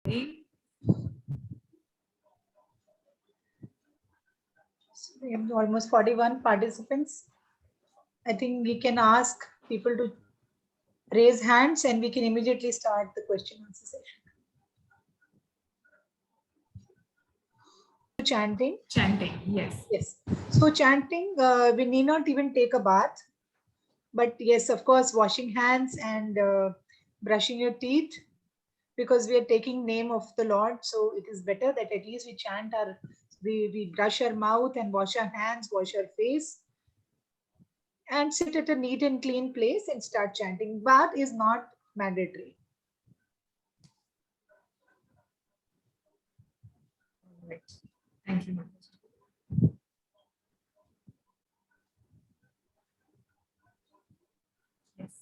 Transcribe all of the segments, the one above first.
We have almost 41 participants. I think we can ask people to raise hands and we can immediately start the question answer session. Chanting. Chanting, yes. Yes. So chanting, we need not even take a bath. But yes, of course, washing hands and brushing your teeth, because we are taking name of the Lord. So it is better that at least we chant we brush our mouth and wash our hands, wash our face, and sit at a neat and clean place and start chanting. Bath is not mandatory. Right. Thank you, Mataji. Yes.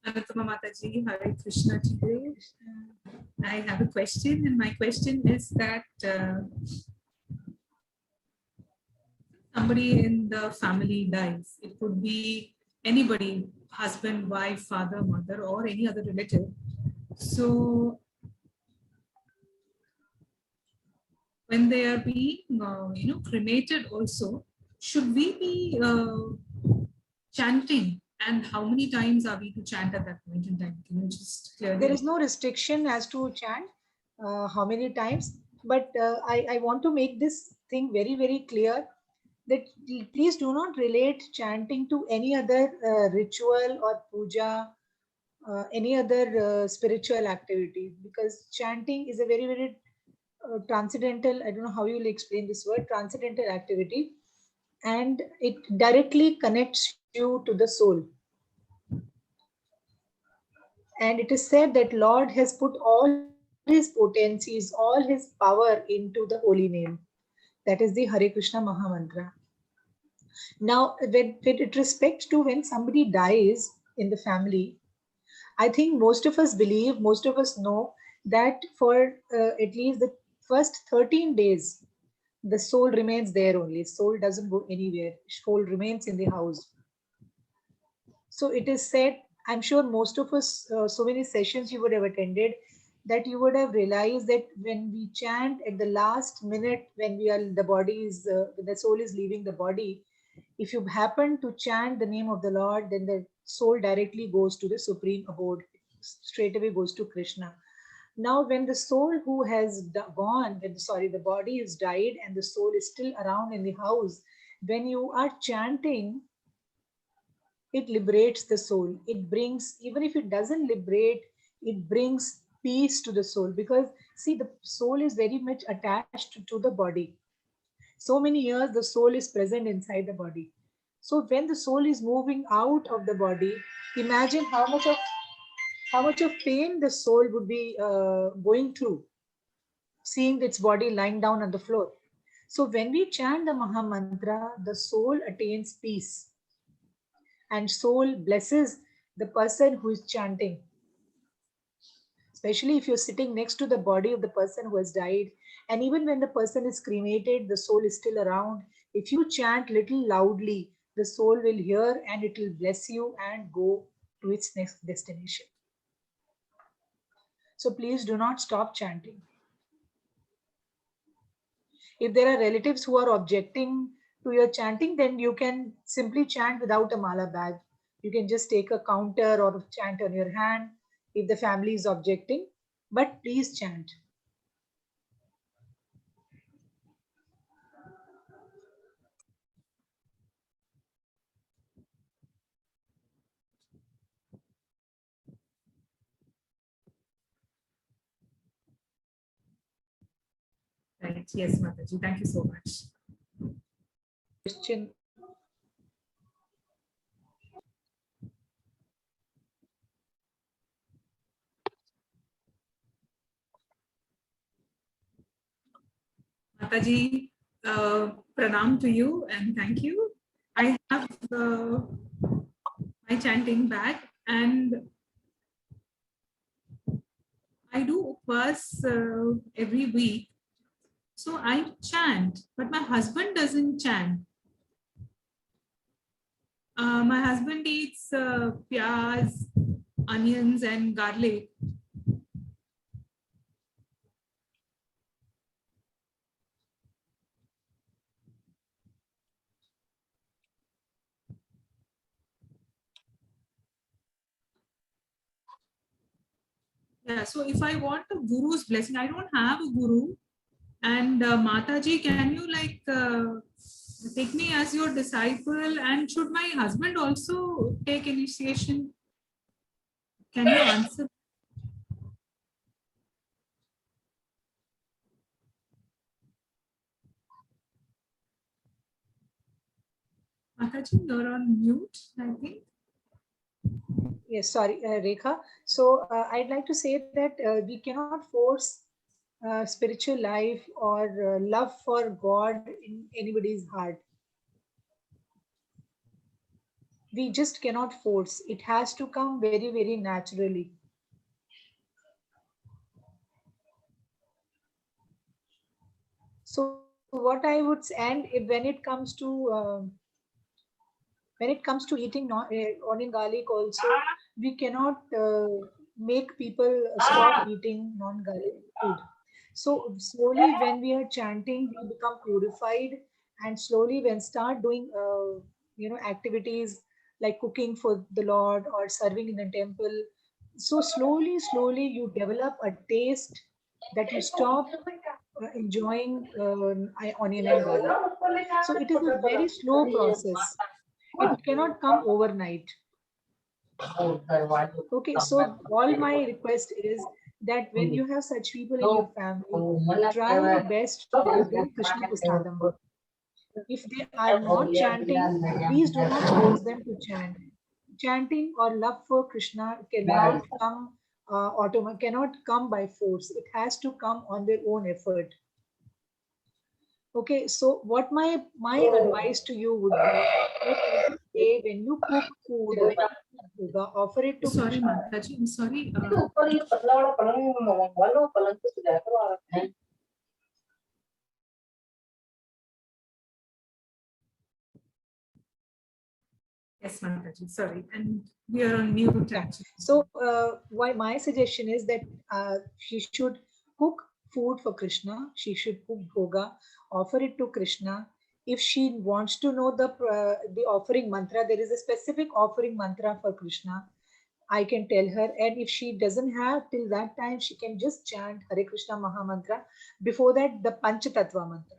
Anutama Mataji, Hare Krishna to you. I have a question, and my question is that somebody in the family dies. It could be anybody, husband, wife, father, mother, or any other relative. So when they are being, cremated also, should we be chanting? And how many times are we to chant at that point in time? Can you just clearly? There is no restriction as to chant how many times, but I want to make this thing very, very clear that please do not relate chanting to any other ritual or puja, any other spiritual activity, because chanting is a very, very transcendental, I don't know how you will explain this word, transcendental activity, and it directly connects you to the soul. And it is said that Lord has put all his potencies, all his power into the holy name. That is the Hare Krishna Maha Mantra. Now, with it respect to when somebody dies in the family, I think most of us believe, most of us know that for at least the first 13 days, the soul remains there only. Soul doesn't go anywhere. Soul remains in the house. So it is said, I'm sure most of us, so many sessions you would have attended, that you would have realized that when we chant at the last minute, when the body is, the soul is leaving the body, if you happen to chant the name of the Lord, then the soul directly goes to the supreme abode, straight away goes to Krishna. Now, when the soul who has gone, the body is died and the soul is still around in the house, when you are chanting, it liberates the soul. It brings, even if it doesn't liberate, it brings peace to the soul, because see, the soul is very much attached to the body. So many years the soul is present inside the body. So when the soul is moving out of the body, imagine how much of pain the soul would be going through, seeing its body lying down on the floor. So when we chant the Maha Mantra, the soul attains peace, and soul blesses the person who is chanting. Especially if you're sitting next to the body of the person who has died, and even when the person is cremated, the soul is still around. If you chant little loudly, the soul will hear and it will bless you and go to its next destination. So please do not stop chanting. If there are relatives who are objecting to your chanting, then you can simply chant without a mala bag. You can just take a counter or chant on your hand if the family is objecting, but please chant. Right. Yes, Mataji. Thank you so much. Question. Mataji, pranam to you and thank you. I have my chanting bag, and I do upvas every week. So I chant, but my husband doesn't chant. My husband eats pyaz onions and garlic. Yeah, so if I want a guru's blessing, I don't have a guru. And Mataji, can you like take me as your disciple? And should my husband also take initiation? Can you answer? Mataji, you're on mute, I think. Yes, sorry, Rekha. So I'd like to say that we cannot force spiritual life or love for God in anybody's heart. We just cannot force. It has to come very, very naturally. So what I would say, and when it comes to eating onion garlic also, we cannot make people stop eating non-garlic food. So slowly when we are chanting, we become purified, and slowly when start doing activities like cooking for the Lord or serving in a temple, so slowly you develop a taste that you stop enjoying onion and garlic. So it is a very slow process. It cannot come overnight. Okay, so all my request is that when you have such people in your family, try your best to give them Krishna Prastadam. If they are not chanting, please do not force them to chant. Chanting or love for Krishna cannot come cannot come by force. It has to come on their own effort. Okay, so what my advice to you would be that every day when you cook food, when you cook yoga, offer it to Sorry, Krishna. Mataji, I'm sorry. Yes, Mataji, sorry. And we are on mute Yeah. actually. So why my suggestion is that she should cook food for Krishna. She should cook bhoga, offer it to Krishna. If she wants to know the offering mantra, there is a specific offering mantra for Krishna. I can tell her, and if she doesn't have till that time, she can just chant Hare Krishna Maha Mantra. Before that, the Panchatattva mantra.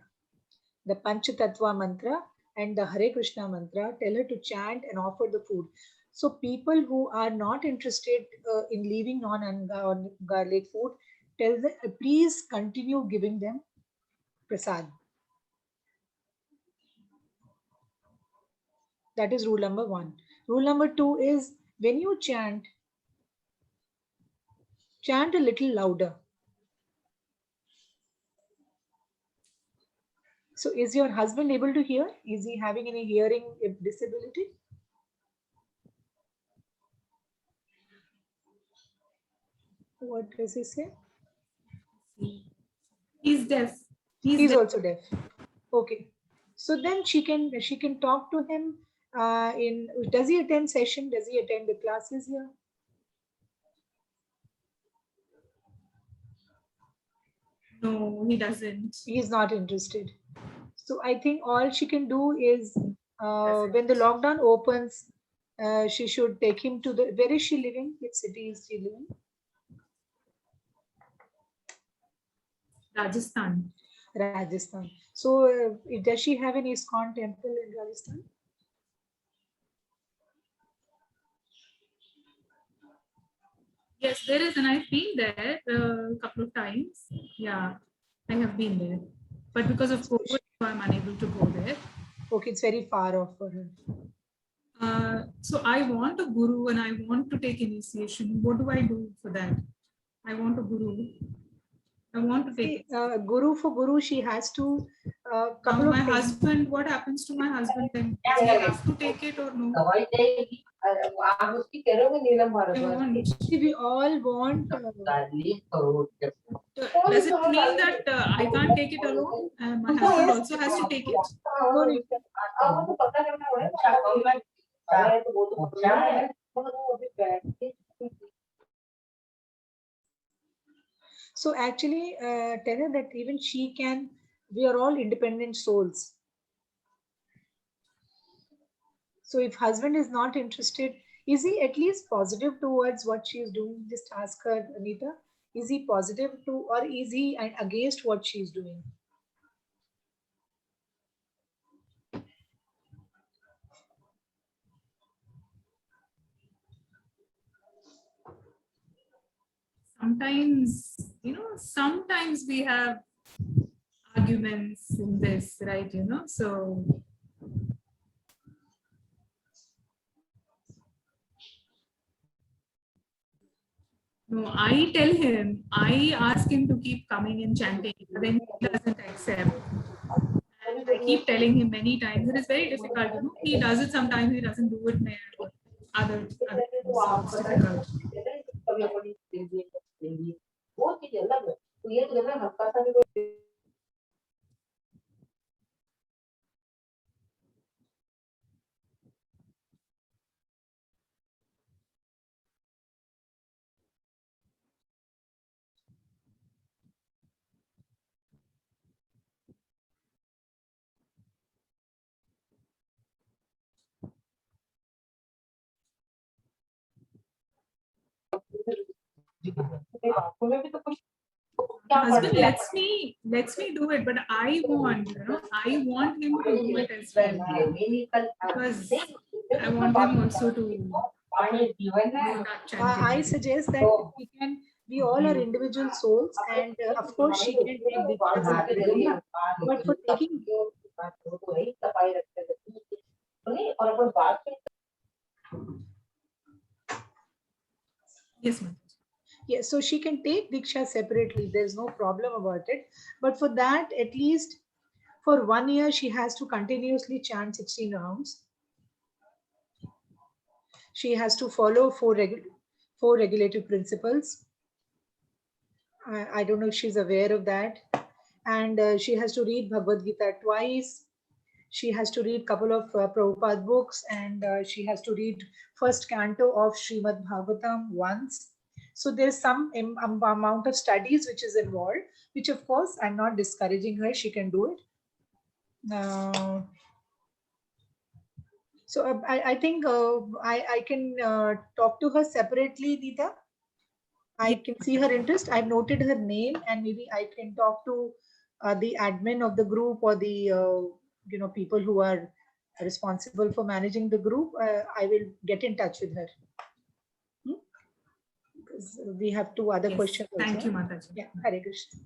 The Panchatattva mantra and the Hare Krishna mantra, tell her to chant and offer the food. So people who are not interested in leaving non-garlic food, tell them please continue giving them prasad. That is rule number 1. Rule number 2 is when you chant, chant a little louder. So is your husband able to hear? Is he having any hearing disability? What does he say? He's deaf. He's also deaf. Okay. So then she can talk to him in does he attend session? Does he attend the classes here? No, he doesn't. He is not interested. So I think all she can do is when the lockdown opens, she should take him to the where is she living? Which city is she living? Rajasthan. Rajasthan. So does she have an ISKCON temple in Rajasthan? Yes, there is, and I've been there a couple of times. Yeah, I have been there. But because of COVID, I'm unable to go there. Okay, it's very far off for her. So I want a guru and I want to take initiation. What do I do for that? I want a guru. I want to take it. Guru for guru, she has to couple My of things. husband, what happens to my husband then? Does he have to take it or no? See, we all want. Does it mean that I can't take it alone? My husband also has to take it? So actually, tell her that even she can, we are all independent souls. So if husband is not interested, is he at least positive towards what she is doing? Just ask her, Anita. Is he positive to, or is he against what she is doing? Sometimes, sometimes we have arguments in this, right? So no, I tell him, I ask him to keep coming and chanting, but then he doesn't accept. And I keep telling him many times, it is very difficult. He does it sometimes, he doesn't do it other times. So it's difficult. Husband lets me do it, but I want him to do it as well, because I want him also to start chanting. I suggest that we all are individual souls, and of course she can take Diksha separately. But for taking, Yes, ma'am. yes, so she can take Diksha separately. There's no problem about it. But for that, at least for 1 year, she has to continuously chant 16 rounds. She has to follow four regulative principles. I don't know if she's aware of that. And she has to read Bhagavad Gita twice. She has to read couple of Prabhupada books, and she has to read first canto of Srimad Bhagavatam once. So there's some amount of studies which is involved, which of course I'm not discouraging her. She can do it. So I think I can talk to her separately, Nita. I can see her interest. I've noted her name, and maybe I can talk to the admin of the group, or the people who are responsible for managing the group. I will get in touch with her. Because we have two other Yes. questions also. Thank you, Mataji. Yeah, Hare Krishna.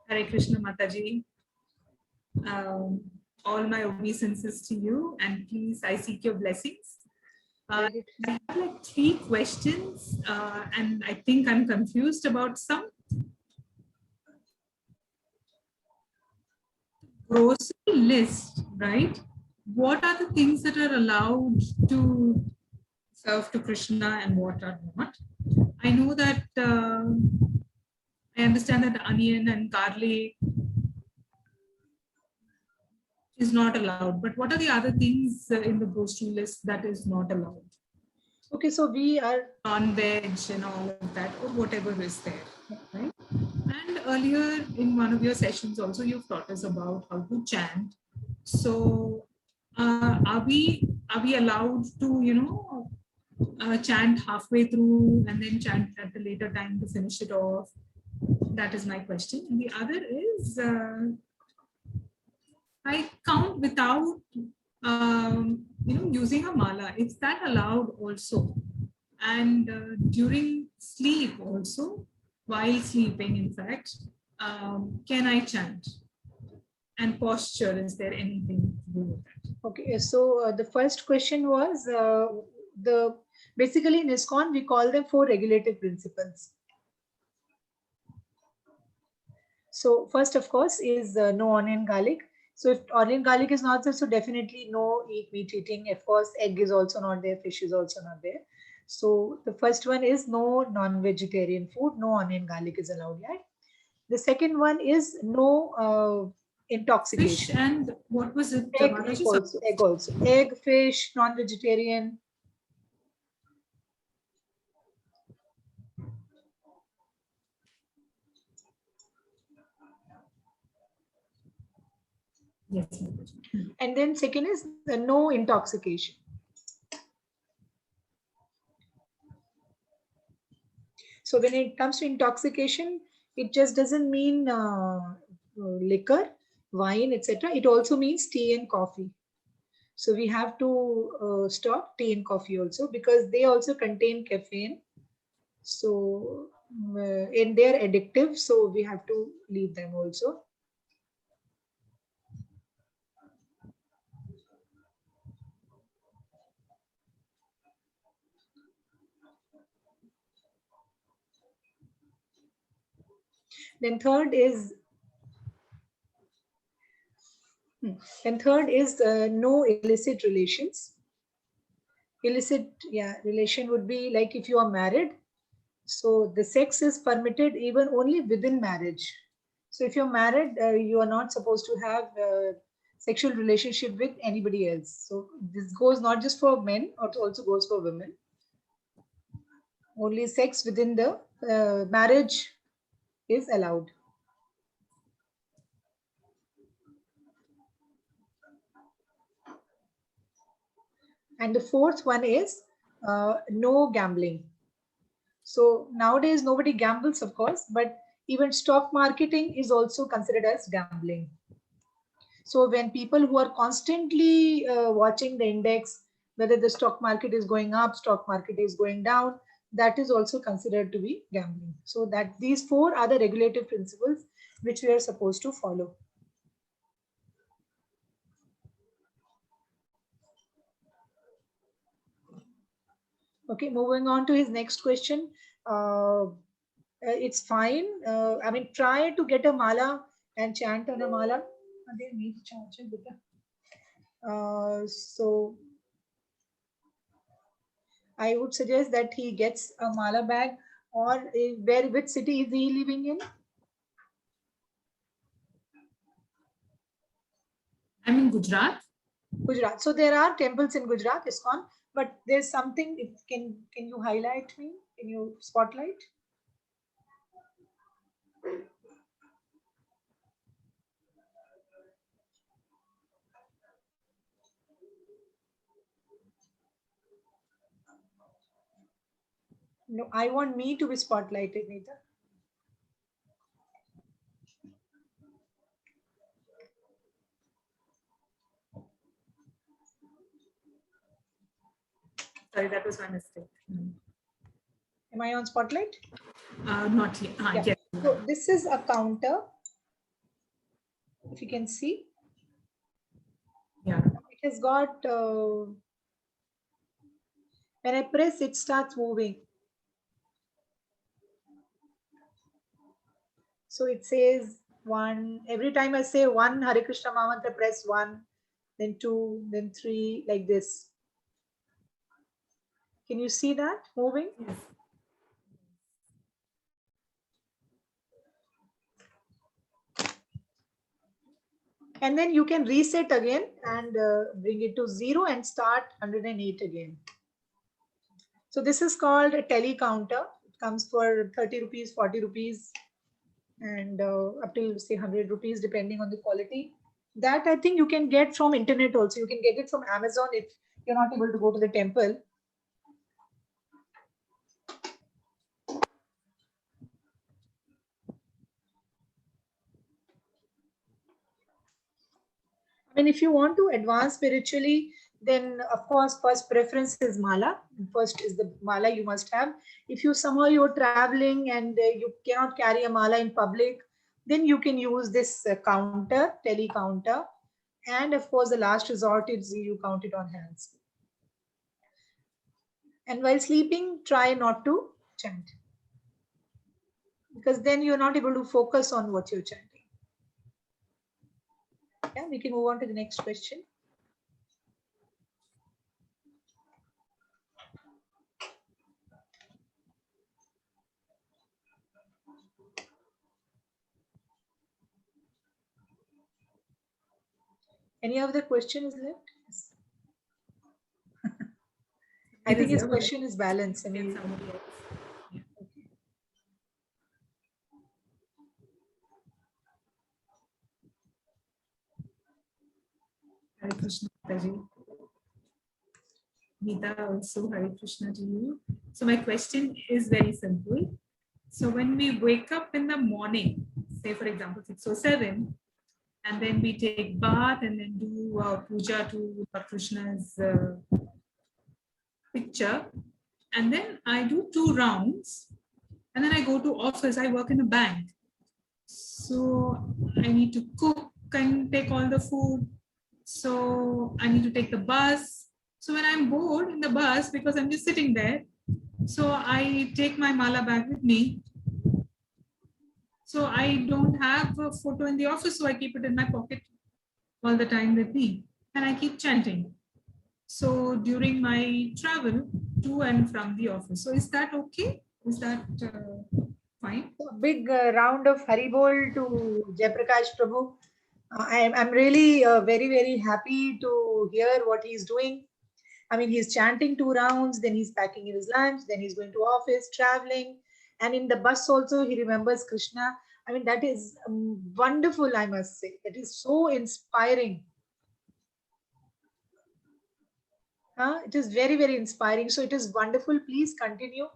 Hare Krishna, Mataji. All my obeisances to you, and please, I seek your blessings. I have like 3 questions, and I think I'm confused about some. Grocery list, right? What are the things that are allowed to serve to Krishna and what are not? I know that I understand that onion and garlic is not allowed, but what are the other things in the grocery list that is not allowed? Okay, so we are Non-veg and all of that, or whatever is there, right? And earlier in one of your sessions also, you've taught us about how to chant. So are we allowed to chant halfway through and then chant at the later time to finish it off? That is my question. And the other is I count without using a mala. Is that allowed also? And during sleep also, while sleeping, in fact, can I chant? And posture, is there anything to do with that? okay. So the first question was basically in ISKCON we call them 4 regulative principles. So first, of course, is no onion garlic. So if onion garlic is not there, so definitely no meat eating. Of course, egg is also not there, fish is also not there. So the first one is no non-vegetarian food, no onion garlic is allowed. Yeah. The second one is no Fish intoxication. and what was it? Egg also, egg, fish, non-vegetarian. Yes. And then second is no intoxication. So when it comes to intoxication, it just doesn't mean liquor, wine, etc. It also means tea and coffee. So we have to stop tea and coffee also, because they also contain caffeine. So and they're addictive. So we have to leave them also. Then third is no illicit relations. Illicit, yeah, relation would be like if you are married. So the sex is permitted even only within marriage. So if you're married, you are not supposed to have sexual relationship with anybody else. So this goes not just for men, it also goes for women. Only sex within the marriage is allowed. And the fourth one is no gambling. So nowadays nobody gambles, of course, but even stock marketing is also considered as gambling. So when people who are constantly watching the index, whether the stock market is going up, stock market is going down, that is also considered to be gambling. So that these four are the regulative principles which we are supposed to follow. Okay, moving on to his next question. It's fine. I mean, try to get a mala and chant on a mala. So I would suggest that he gets a mala bag, or which city is he living in? I'm in Gujarat. Gujarat. So there are temples in Gujarat, ISKCON, but there's something. Can you highlight me? Can you spotlight? No, I want me to be spotlighted, Neeta. Sorry, that was my mistake. Am I on spotlight? Not yet. Yeah. Yes. So this is a counter. If you can see, Yeah. it has got. When I press, it starts moving. So it says one. Every time I say one Hare Krishna Mahamantra, press one, then two, then three, like this. Can you see that moving? Yes. And then you can reset again and bring it to 0 and start 108 again. So this is called a tele counter. It comes for 30 rupees, 40 rupees, and up to say 100 rupees depending on the quality. That I think you can get from internet also. You can get it from Amazon if you're not able to go to the temple. I mean, if you want to advance spiritually, then of course, first preference is mala. First is the mala you must have. If you somehow you're traveling and you cannot carry a mala in public, then you can use this counter, tele counter. And of course, the last resort is you count it on hands. And while sleeping, try not to chant. because then you're not able to focus on what you're chanting. Yeah, we can move on to the next question. Any other question is left? Yes. I think his question is balanced. I mean, Somebody else. Yeah. okay. Hare Krishna Mataji. Geeta also, Hare Krishna to you. So my question is very simple. So when we wake up in the morning, say for example 6 or 7, and then we take bath and then do puja to Lord Krishna's picture, and then I do 2 rounds, and then I go to office. I work in a bank, so I need to cook and take all the food. So I need to take the bus. So when I'm bored in the bus because I'm just sitting there, so I take my mala bag with me. So I don't have a photo in the office, so I keep it in my pocket all the time with me, and I keep chanting. So during my travel to and from the office. So is that okay? Is that fine? A big round of Haribol to Jayaprakash Prabhu. I'm really very, very happy to hear what he's doing. I mean, he's chanting 2 rounds, then he's packing his lunch, then he's going to office, traveling. And in the bus also, he remembers Krishna. I mean, that is wonderful, I must say. That is so inspiring. It is very, very inspiring. So it is wonderful. Please continue.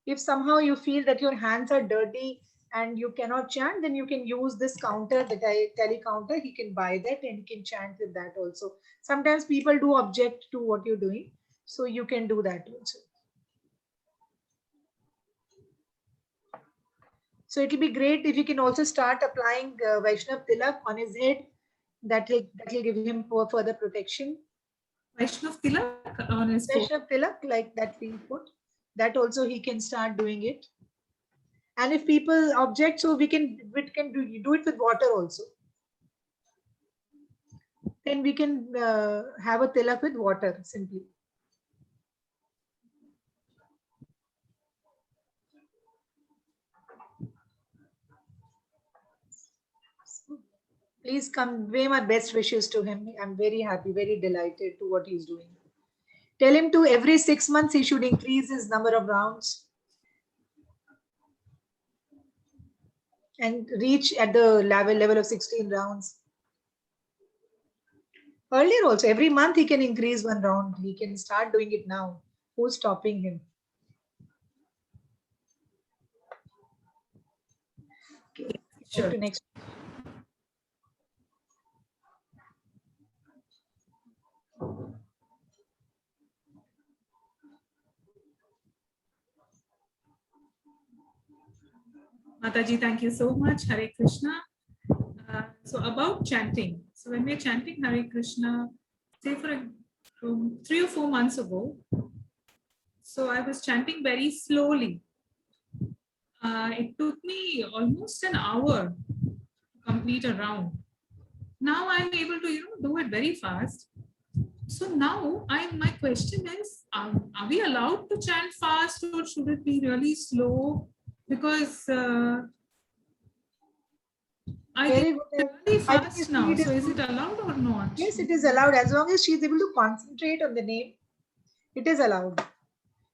If somehow you feel that your hands are dirty and you cannot chant, then you can use this counter, the tele counter. He can buy that and he can chant with that also. Sometimes people do object to what you're doing. So you can do that also. So it will be great if you can also start applying Vaishnav Tilak on his head. That will give him further protection. Vaishnav Tilak on his phone. Vaishnav Tilak, like that we put, that also he can start doing it. And if people object, so we can do it with water also. Then we can have a tilak with water simply. Please convey my best wishes to him. I'm very happy, very delighted to what he's doing. Tell him to every 6 months he should increase his number of rounds and reach at the level of 16 rounds. Earlier also, every month he can increase 1 round. He can start doing it now. Who's stopping him? Okay, Sure. to next. Mataji, thank you so much. Hare Krishna. So about chanting. So when we're chanting Hare Krishna, say for 3 or 4 months ago, so I was chanting very slowly. It took me almost an hour to complete a round. Now I'm able to do it very fast. So now my question is, are we allowed to chant fast or should it be really slow? Because I Very think good. it's really I think fast his now. speed So is good. it allowed or not? Yes, it is allowed as long as she is able to concentrate on the name. It is allowed.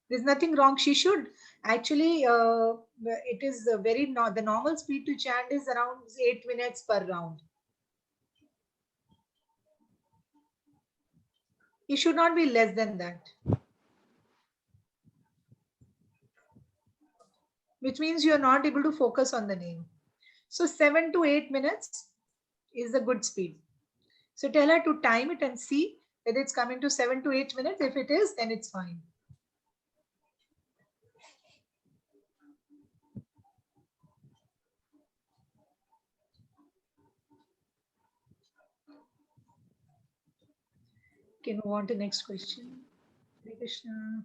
There's nothing wrong. She should actually. It is the normal speed to chant is around 8 minutes per round. It should not be less than that. Which means you are not able to focus on the name. So 7 to 8 minutes is the good speed. So tell her to time it and see whether it's coming to 7 to 8 minutes. If it is, then it's fine. Okay, move on to next question. Hare Krishna.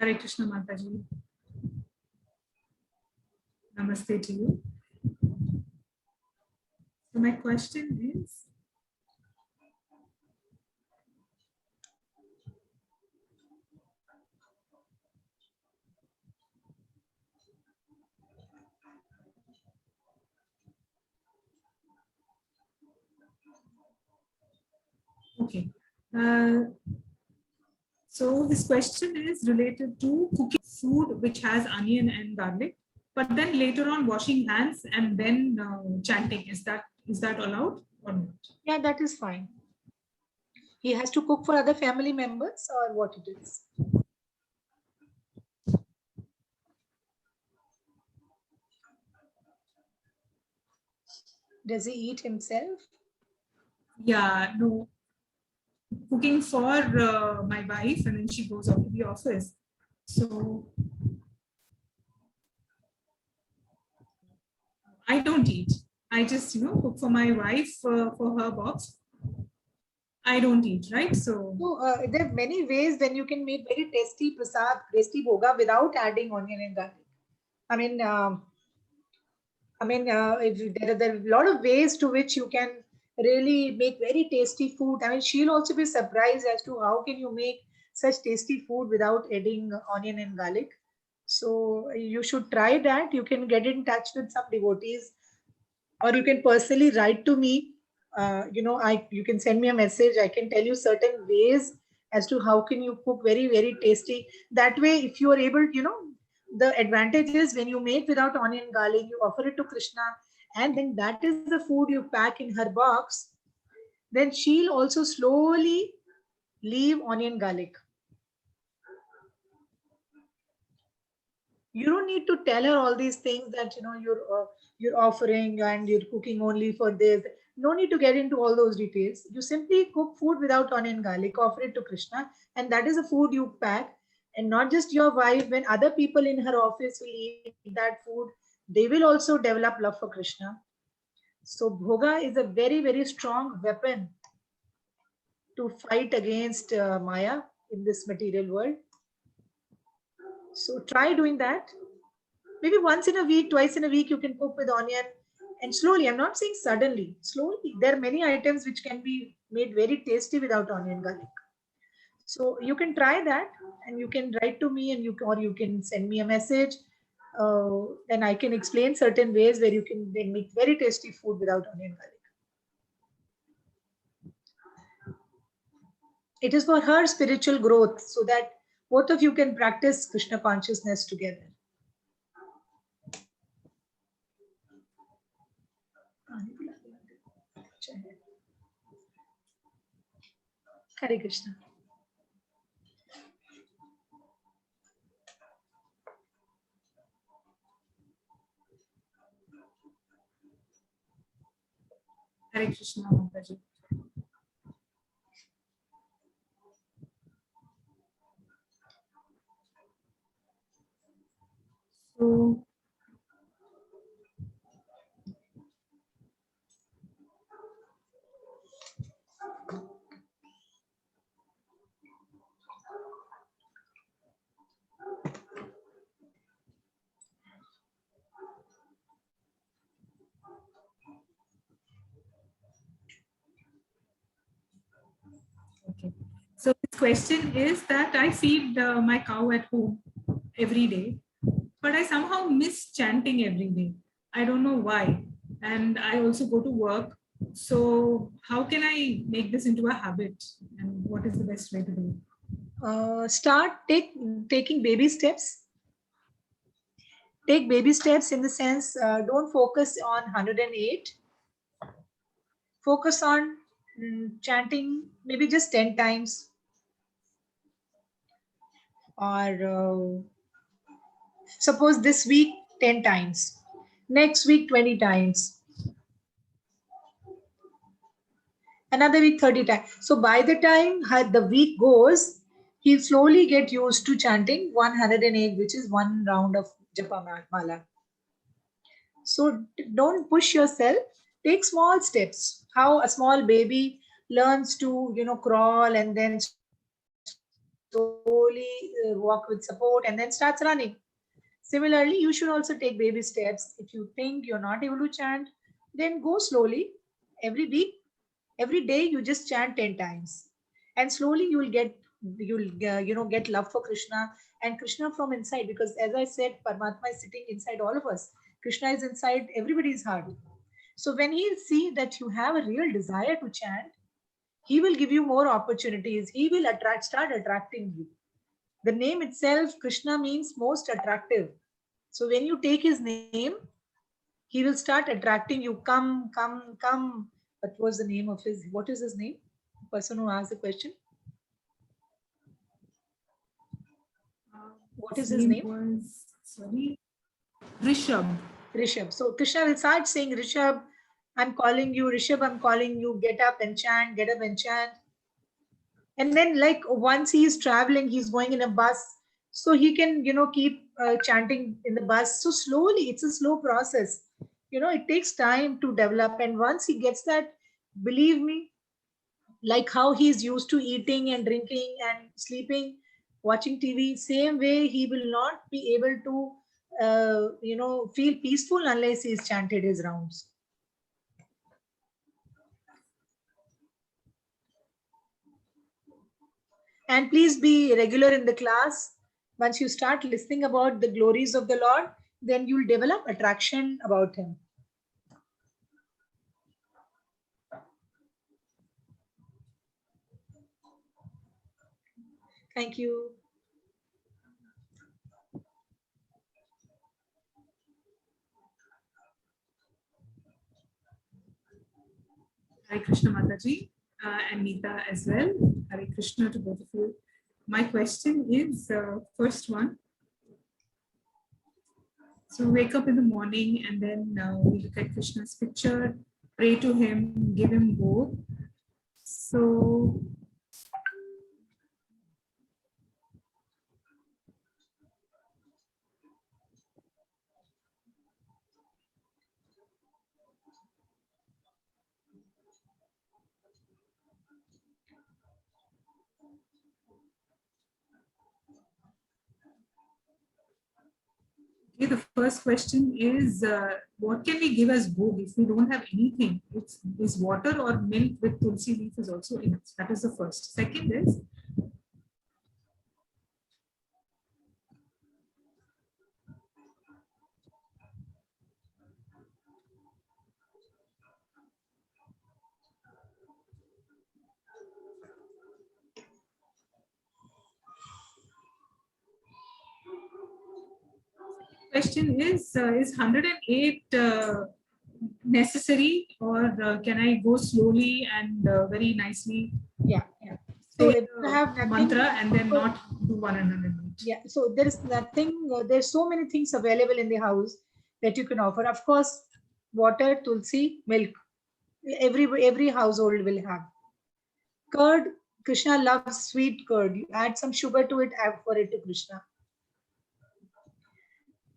Hare Krishna Mataji. Namaste to you. So my question is, okay. So his question is related to cooking food which has onion and garlic, but then later on washing hands and then chanting. Is that allowed or not? Yeah, that is fine. He has to cook for other family members or what it is? Does he eat himself? Yeah, no. Cooking for my wife, and then she goes off to the office. So I don't eat. I just cook for my wife for her box. I don't eat, right? So There are many ways when you can make very tasty prasad, tasty bhoga without adding onion and garlic. I mean, there are a lot of ways to which you can really make very tasty food. I mean, she'll also be surprised as to how can you make such tasty food without adding onion and garlic. So you should try that. You can get in touch with some devotees, or you can personally write to me. You can send me a message. I can tell you certain ways as to how can you cook very very tasty. That way, if you are able, the advantage is when you make without onion garlic, you offer it to Krishna, and then that is the food you pack in her box. Then she'll also slowly leave onion garlic. You don't need to tell her all these things that you're offering and you're cooking only for this. No need to get into all those details. You simply cook food without onion garlic, offer it to Krishna, and that is the food you pack. And not just your wife, when other people in her office will eat that food, they will also develop love for Krishna. So bhoga is a very very strong weapon to fight against Maya in this material world. So try doing that. Maybe once in a week, twice in a week, you can cook with onion, and slowly. I'm not saying suddenly, slowly. There are many items which can be made very tasty without onion garlic. So you can try that, and you can write to me, and you can send me a message. Then I can explain certain ways where you can then make very tasty food without onion garlic. It is for her spiritual growth, so that both of you can practice Krishna consciousness together. Hare Krishna. Hare Krishna Mataji. So okay. So this question is that I feed my cow at home every day, but I somehow miss chanting every day. I don't know why. And I also go to work. So how can I make this into a habit? And what is the best way to do it? Start taking baby steps. Take baby steps in the sense, don't focus on 108. Focus on chanting maybe just 10 times, or suppose this week 10 times, next week 20 times, another week 30 times. So by the time the week goes, he'll slowly get used to chanting 108, which is one round of japa mala. So don't push yourself. Take small steps. How a small baby learns to crawl and then slowly slowly walk with support and then starts running. Similarly, you should also take baby steps. If you think you're not able to chant, then go slowly. Every week, every day, you just chant 10 times, and slowly you'll get love for Krishna and Krishna from inside. Because as I said, Paramatma is sitting inside all of us. Krishna is inside everybody's heart. So when he see that you have a real desire to chant, he will give you more opportunities. He will start attracting you. The name itself, Krishna, means most attractive. So when you take his name, he will start attracting you. Come, come, come. What was the name of his? What is his name? The person who asked the question. What is his name? Was, sorry, Rishabh. Rishabh. So Krishna will start saying, Rishabh, I'm calling you. Rishabh, I'm calling you. Get up and chant. Get up and chant. And then, like, once he is traveling, he's going in a bus, so he can keep chanting in the bus. So slowly, it's a slow process. It takes time to develop, and once he gets that, believe me, like how he's used to eating and drinking and sleeping, watching TV, same way he will not be able to feel peaceful unless he's chanted his rounds. And please be regular in the class. Once you start listening about the glories of the Lord, then you'll develop attraction about him. Thank you. Hare Krishna Mataji and Neeta as well. Hare Krishna to both of you. My question is, first one. So wake up in the morning and then we look at Krishna's picture, pray to him, give him both. So okay, the first question is, what can we give as bhog if we don't have anything? Is water or milk with tulsi leaf is also enough. That is the first. Second is, question is 108 necessary, or can I go slowly and very nicely? Yeah. So if you have mantra and then not do 108. Yeah. So there is nothing. There's so many things available in the house that you can offer. Of course, water, tulsi, milk. Every household will have. Curd. Krishna loves sweet curd. You add some sugar to it. Offer it to Krishna.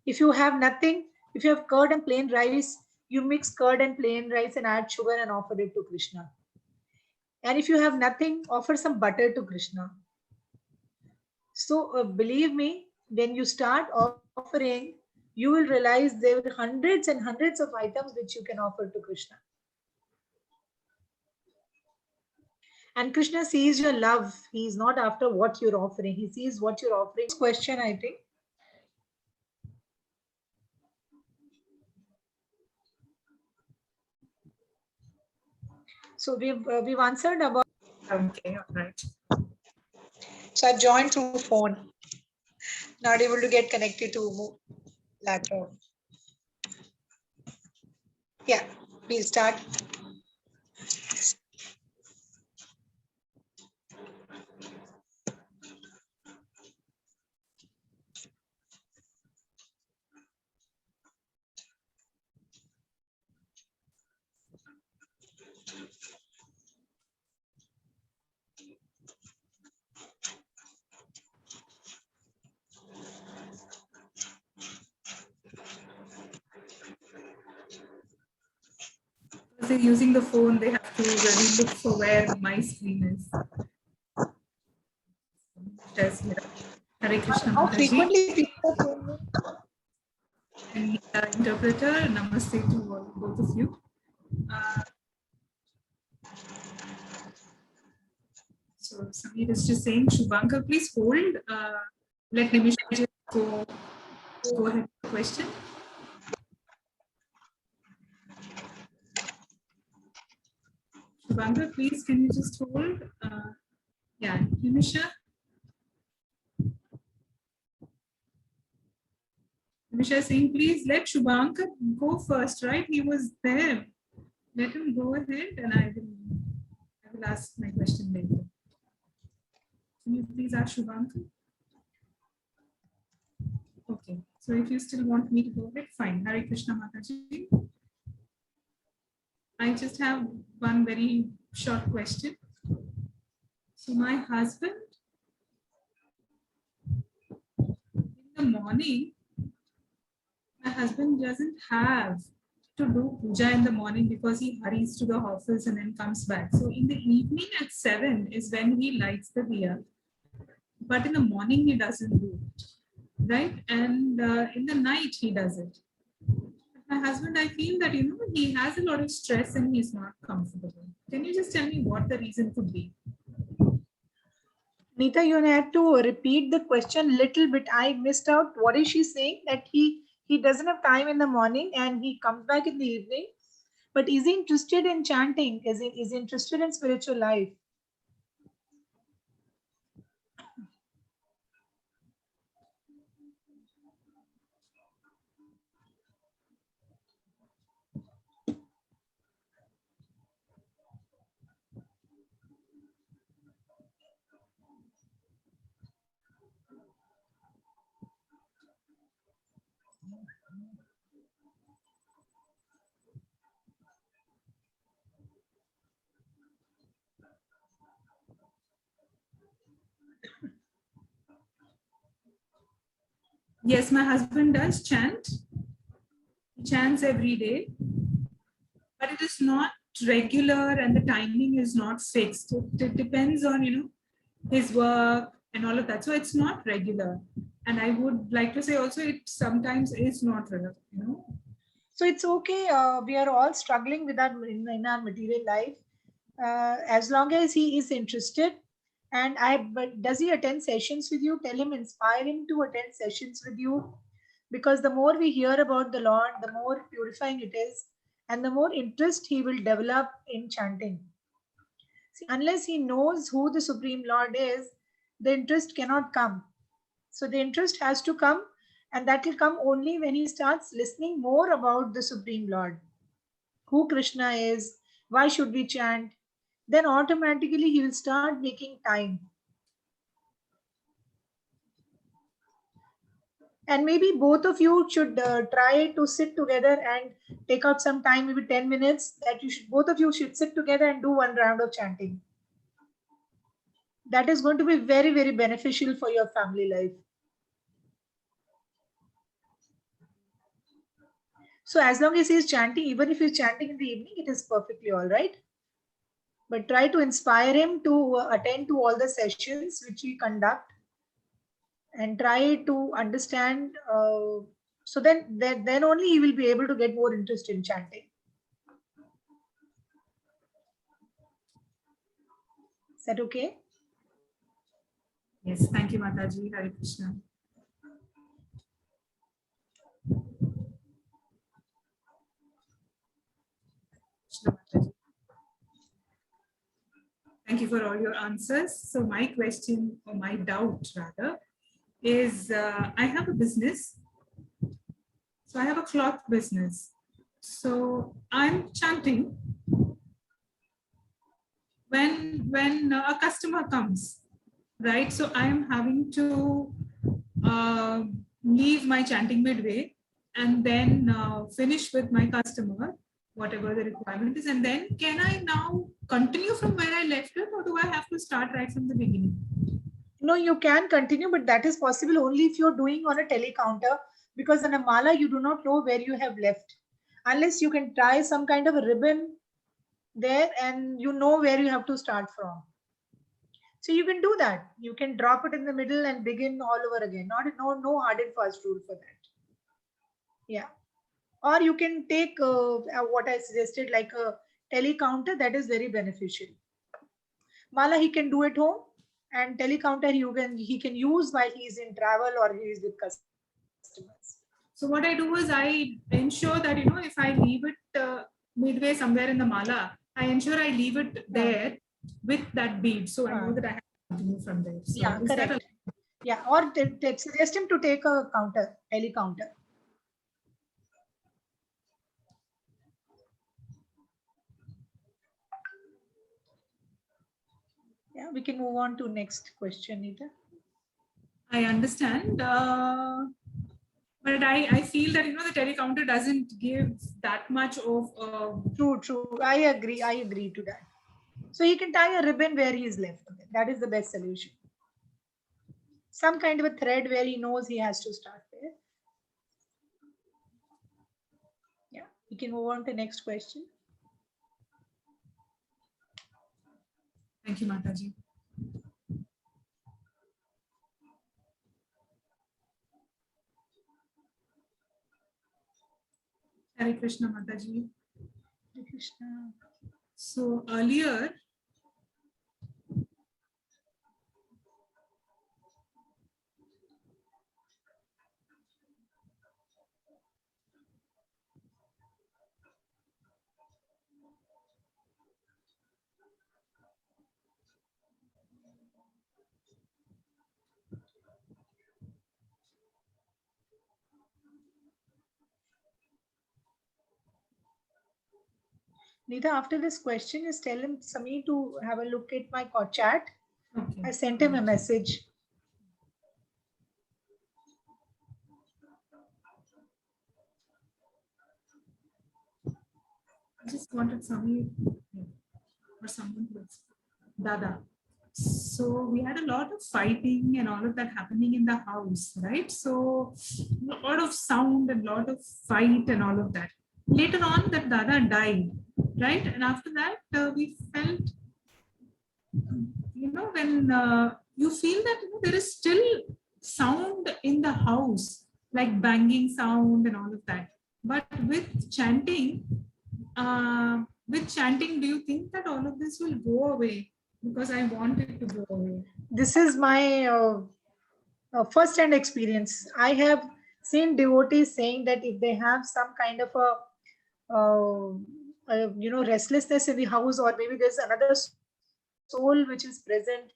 If you have nothing, if you have curd and plain rice, you mix curd and plain rice and add sugar and offer it to Krishna. And if you have nothing, offer some butter to Krishna. So believe me, when you start offering, you will realize there are hundreds and hundreds of items which you can offer to Krishna. And Krishna sees your love. He is not after what you're offering. He sees what you're offering. Question, I think. So we've answered about. Okay, all right. So I joined through phone. Not able to get connected to laptop. Yeah, we'll start. Because they're using the phone, they have to really look for where my screen is. Yes, Hare Krishna How Mataji. frequently people are saying it? And the interpreter, namaste to all, both of you. So Samir is just saying, Shubhankar, please hold. Let Nimisha just go ahead with the question. Shubhankar, please, can you just hold? Yeah, Nimisha. Nimisha is saying, please let Shubhankar go first, right? He was there. Let him go ahead and I will ask my question later. Can you please ask Shubhankar? Okay, so if you still want me to go ahead, fine. Hare Krishna Mataji. I just have one very short question. So my husband, in the morning, my husband doesn't have to do puja in the morning because he hurries to the office and then comes back. So in the evening at 7 is when he lights the diya. But in the morning, he doesn't do it, right? And in the night, he does it. My husband, I feel that, he has a lot of stress and he's not comfortable. Can you just tell me what the reason could be? Neeta, you have to repeat the question little bit. I missed out. What is she saying? That he doesn't have time in the morning and he comes back in the evening. But is he interested in chanting? Is he interested in spiritual life? Yes, my husband does chant. He chants every day, but it is not regular and the timing is not fixed. It depends on, his work and all of that. So it's not regular. And I would like to say also it sometimes is not regular. So it's okay. We are all struggling with that in our material life. As long as he is interested, but does he attend sessions with you? Tell him, inspire him to attend sessions with you, because the more we hear about the Lord, the more purifying it is, and the more interest he will develop in chanting. See, unless he knows who the Supreme Lord is, the interest cannot come. So the interest has to come, and that will come only when he starts listening more about the Supreme Lord, who Krishna is, why should we chant. Then automatically he will start making time. And maybe both of you should try to sit together and take out some time, maybe 10 minutes, that both of you should sit together and do one round of chanting. That is going to be very, very beneficial for your family life. So as long as he is chanting, even if he's chanting in the evening, it is perfectly all right. But try to inspire him to attend to all the sessions which we conduct, and try to understand. So then only he will be able to get more interest in chanting. Is that okay? Yes, thank you, Mataji. Hare Krishna. Thank you for all your answers. So my question, or my doubt rather, is I have a business. So I have a cloth business. So I'm chanting when a customer comes, right? So I'm having to leave my chanting midway and then finish with my customer, whatever the requirement is. And then can I now continue from where I left it, or do I have to start right from the beginning? No, you can continue, but that is possible only if you're doing on a telecounter, because in a mala, you do not know where you have left. Unless you can tie some kind of a ribbon there and you know where you have to start from. So you can do that. You can drop it in the middle and begin all over again. No hard and fast rule for that. Yeah. Or you can take what I suggested, like a telecounter. That is very beneficial. Mala he can do at home, and telecounter he can use while he's in travel or he is with customers. So what I do is I ensure that, if I leave it midway somewhere in the mala, I ensure I leave it there with that bead. So I know that I have to continue from there. So Yeah, is that correct. Yeah, or suggest him to take a telecounter. Yeah, we can move on to next question, Nita. I understand. But I feel that, the telecounter doesn't give that much of. True. I agree to that. So he can tie a ribbon where he is left. That is the best solution. Some kind of a thread where he knows he has to start there. Yeah, we can move on to next question. Thank you, Mataji. Hare Krishna, Mataji. Hare Krishna. So earlier, Nita, after this question, just tell him Sami to have a look at my chat. okay. I sent him a message. I just wanted Sami or someone to explain. Dada. So we had a lot of fighting and all of that happening in the house, right? So a lot of sound and a lot of fight and all of that. Later on, that Dada died, right? And after that, we felt, when you feel that there is still sound in the house, like banging sound and all of that. But with chanting, do you think that all of this will go away? Because I want it to go away. This is my first-hand experience. I have seen devotees saying that if they have some kind of restlessness in the house, or maybe there's another soul which is present,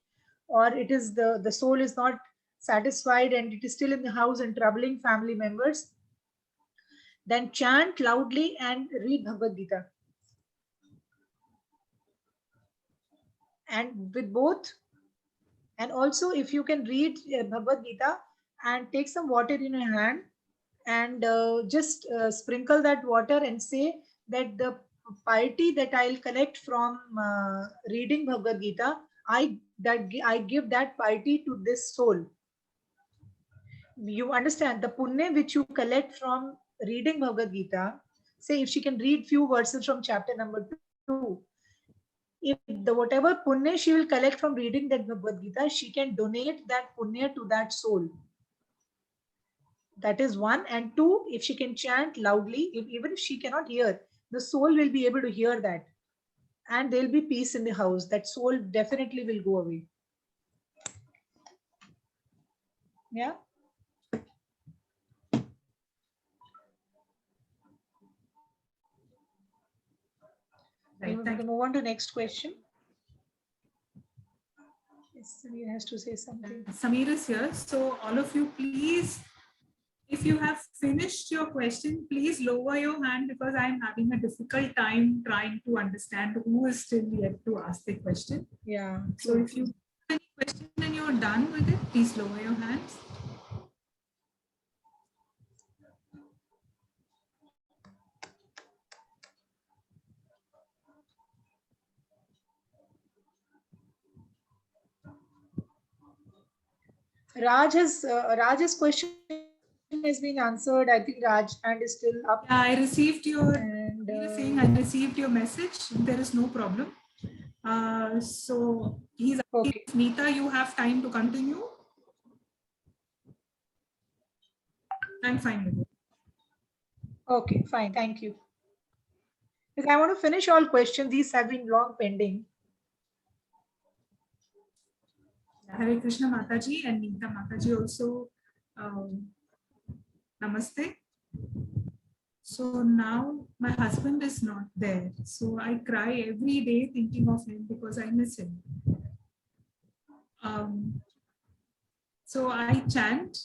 or it is the soul is not satisfied and it is still in the house and troubling family members, then chant loudly and read Bhagavad Gita. And with both, and also if you can read Bhagavad Gita and take some water in your hand and just sprinkle that water and say that the piety that I'll collect from reading Bhagavad Gita, I give that piety to this soul. You understand the punya which you collect from reading Bhagavad Gita. Say if she can read few verses from chapter number 2, if the whatever punya she will collect from reading that Bhagavad Gita, she can donate that punya to that soul. That is one. And two, if she can chant loudly, even if she cannot hear, the soul will be able to hear that. And there'll be peace in the house. That soul definitely will go away. Yeah. Right, We can move on to next question. Yes, Samir has to say something. Samir is here. So all of you, please, if you have finished your question, please lower your hand, because I'm having a difficult time trying to understand who is still yet to ask the question. Yeah. So if you have any question and you're done with it, please lower your hands. Raj's question has been answered. I think Raj hand is still up. Yeah, I received your. And saying I received your message. There is no problem. So he's Okay. If Neeta, you have time to continue, I'm fine with it. Okay, fine. Thank you. Because I want to finish all questions. These have been long pending. Hare Krishna Mataji and Neeta Mataji also. Namaste. So now my husband is not there. So I cry every day thinking of him because I miss him. So I chant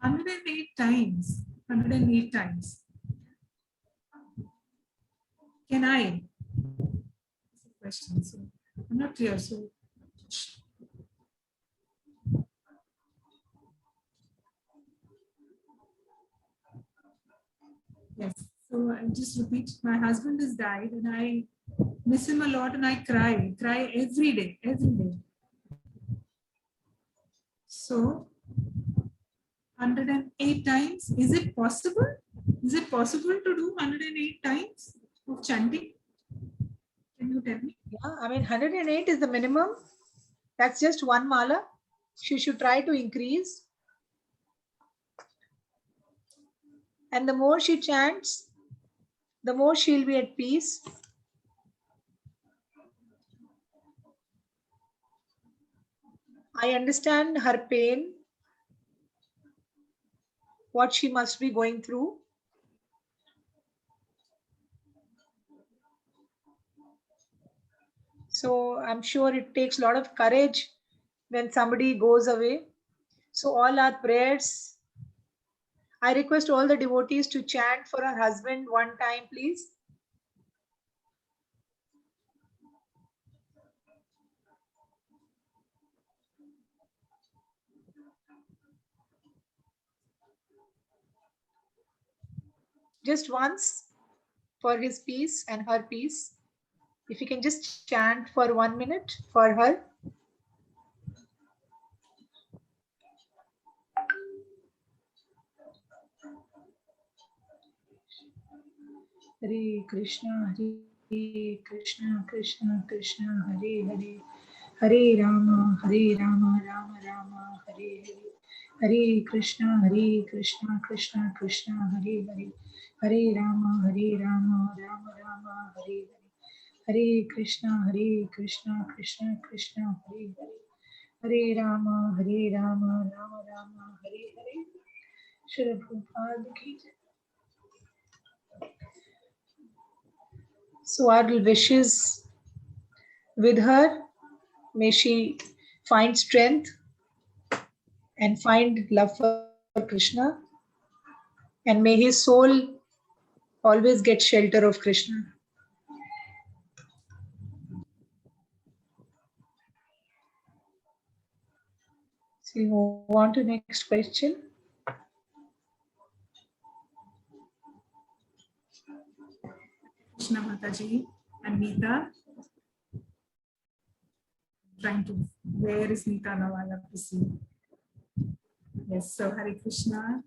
108 times. 108 times. Can I? That's the question. So I'm not clear. So yes. So I just repeat, my husband has died and I miss him a lot and I cry every day, every day. So 108 times, is it possible? Is it possible to do 108 times of chanting? Can you tell me? Yeah, I mean, 108 is the minimum. That's just one mala. She should try to increase. And the more she chants, the more she'll be at peace. I understand her pain, what she must be going through. So I'm sure it takes a lot of courage when somebody goes away. So all our prayers. I request all the devotees to chant for her husband one time, please. Just once for his peace and her peace. If you can just chant for 1 minute for her. Hare Krishna, Hare Krishna, Krishna Krishna, Hare Hare, Hare Rama, Rama Rama, Hare Hare. Hare Krishna, Krishna Krishna, Hare Hare, Hare Rama, Rama Rama, Hare Hare. Hare Krishna, Krishna Krishna, Hare Hare, Hare Rama, Rama Rama, Hare Hare. Shri Prabhupada ki jai. So our wishes with her, may she find strength and find love for Krishna, and may his soul always get shelter of Krishna. So we move on to next question. Krishna Mataji and Neeta. Trying to, where is Neeta now? I have to see. Yes, so Hare Krishna,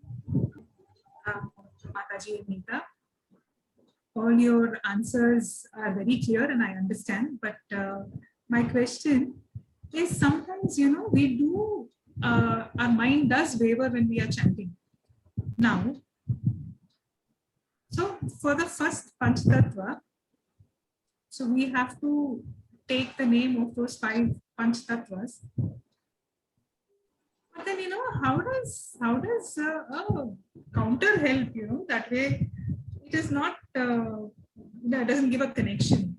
Mataji and Neeta. All your answers are very clear and I understand, but my question is sometimes, we do, our mind does waver when we are chanting. Now, so for the first Panchtattva, so we have to take the name of those 5 Panchtattvas. But then, how does a counter help, that way it is not, that doesn't give a connection.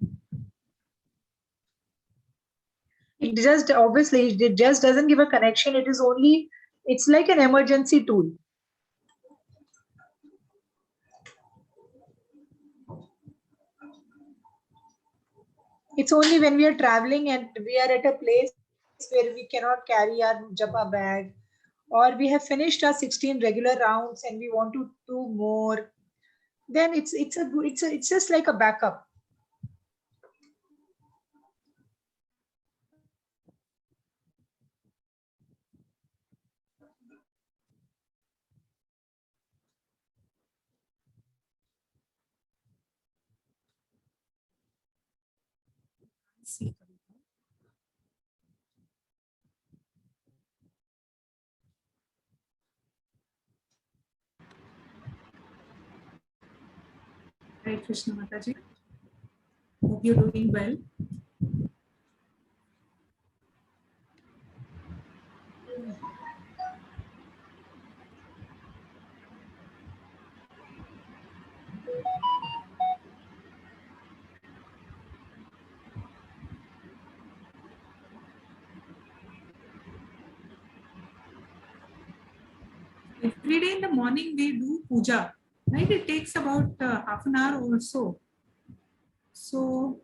It just obviously it just doesn't give a connection. It is only, it's like an emergency tool. It's only when we are traveling and we are at a place where we cannot carry our japa bag, or we have finished our 16 regular rounds and we want to do more, then it's just like a backup. See. Hare Krishna Mataji. Hope you're doing well. Every day in the morning we do puja, right? It takes about half an hour or so. So,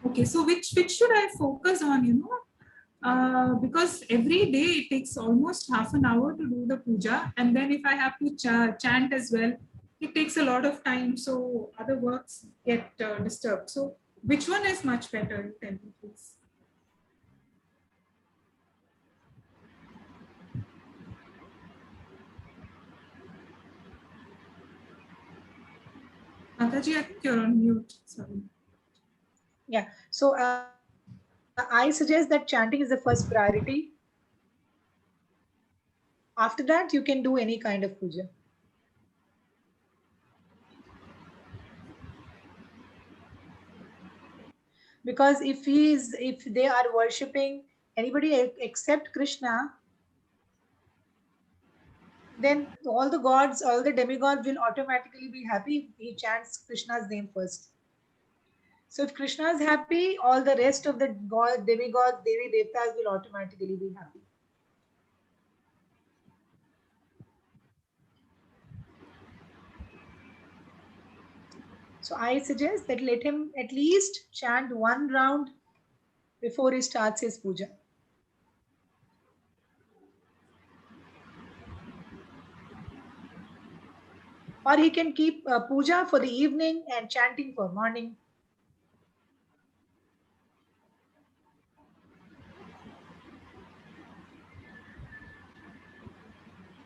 okay, so which should I focus on, you know? Because every day it takes almost half an hour to do the puja, and then if I have to chant as well, it takes a lot of time. So other works get disturbed. So which one is much better? You tell me, please. Mataji, I think you're on mute. Sorry. Yeah. So I suggest that chanting is the first priority. After that, you can do any kind of puja. Because if they are worshipping anybody except Krishna, then all the gods, all the demigods will automatically be happy if he chants Krishna's name first. So if Krishna is happy, all the rest of the god, demigods, Devi Devtas will automatically be happy. So I suggest that let him at least chant one round before he starts his puja. Or he can keep puja for the evening and chanting for morning.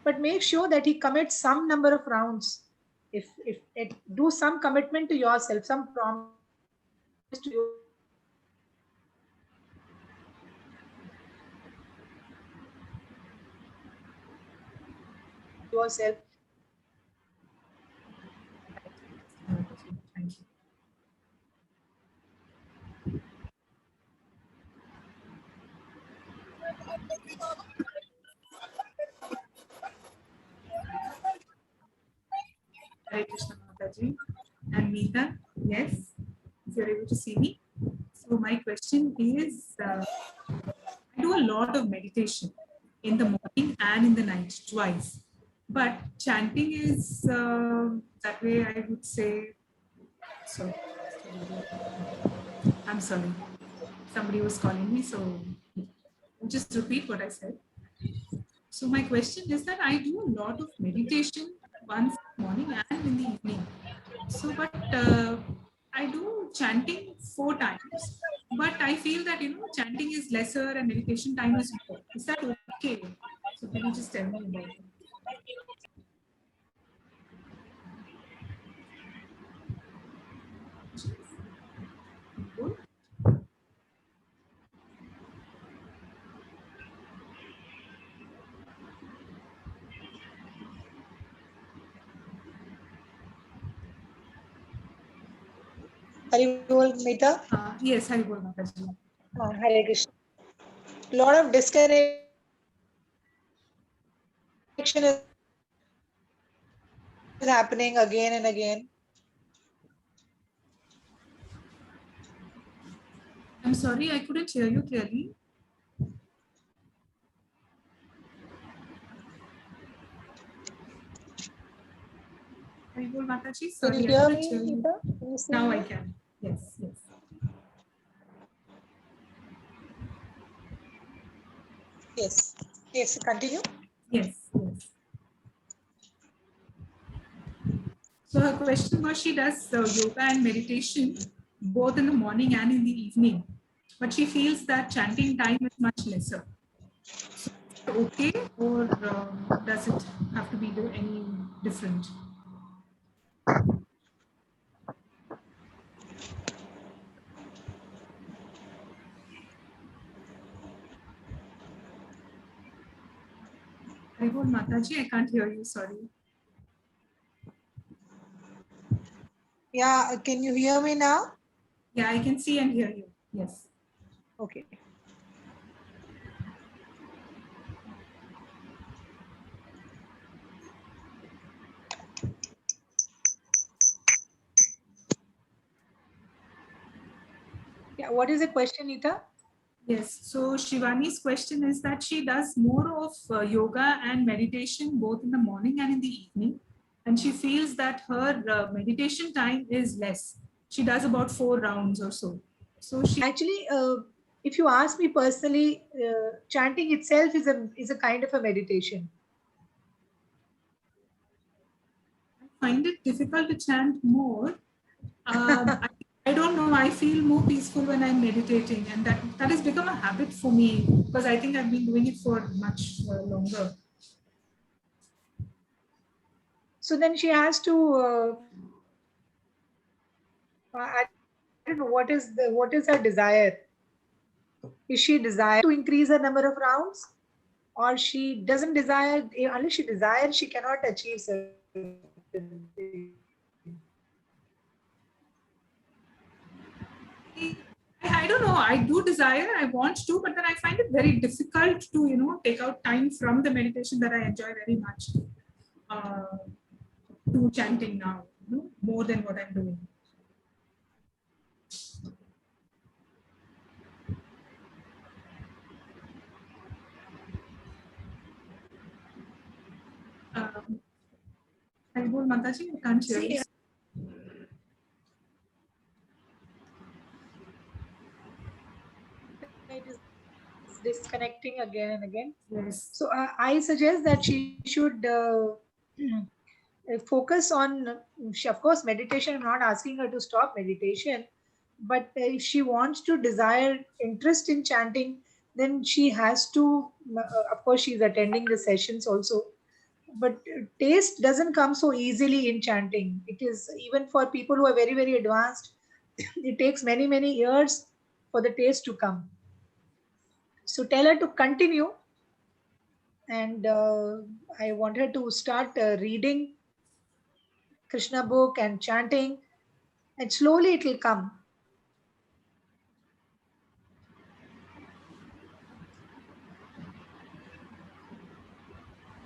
But make sure that he commits some number of rounds. If it, do some commitment to yourself, some promise to yourself. Thank you. Hare Krishna Mataji. And Neeta, yes, if you're able to see me. So my question is, I do a lot of meditation in the morning and in the night, twice. But chanting is that way, I would say. So, I'm sorry. Somebody was calling me, so I'll just repeat what I said. So my question is that I do a lot of meditation once in the morning and in the evening. So, but I do chanting 4 times. But I feel that chanting is lesser and meditation time is more. Is that okay? So can you just tell me about it? Good. Haribol Mita. Yes, Haribol Mataji. Hare Krishna. Lot of disconnection is happening again and again. I'm sorry, I couldn't hear you clearly. Haribol Mataji, Can you sorry, I hear couldn't me, hear you. Mita? Can you see Now me? I can. Yes, yes. Yes. Yes, continue. Yes, yes. So her question was she does yoga and meditation both in the morning and in the evening, but she feels that chanting time is much lesser. So is it okay, or does it have to be any different? Haribol Mataji, I can't hear you, sorry. Yeah, can you hear me now? Yeah, I can see and hear you. Yes. Okay. Yeah, what is the question, Nita? Yes. So Shivani's question is that she does more of yoga and meditation both in the morning and in the evening. And she feels that her meditation time is less. She does about 4 rounds or so. So she Actually, if you ask me personally, chanting itself is a kind of a meditation. find it difficult to chant more. I don't know. I feel more peaceful when I'm meditating, and that has become a habit for me because I think I've been doing it for much longer. So then she has to. I don't know what is her desire. Is she desire to increase the number of rounds, or she doesn't desire? Unless she desires, she cannot achieve certain things. I don't know. I do desire. I want to, but then I find it very difficult to take out time from the meditation that I enjoy very much uh, to chanting now. More than what I'm doing. Um, Haribol Mataji, I can't hear you. See, it is disconnecting again and again. Yes. So I suggest that she should focus on, of course, meditation. I'm not asking her to stop meditation, but if she wants to desire interest in chanting, then she has to, of course, she's attending the sessions also. But taste doesn't come so easily in chanting. It is even for people who are very, very advanced, it takes many, many years for the taste to come. So tell her to continue, and I want her to start reading Krishna book and chanting, and slowly it will come.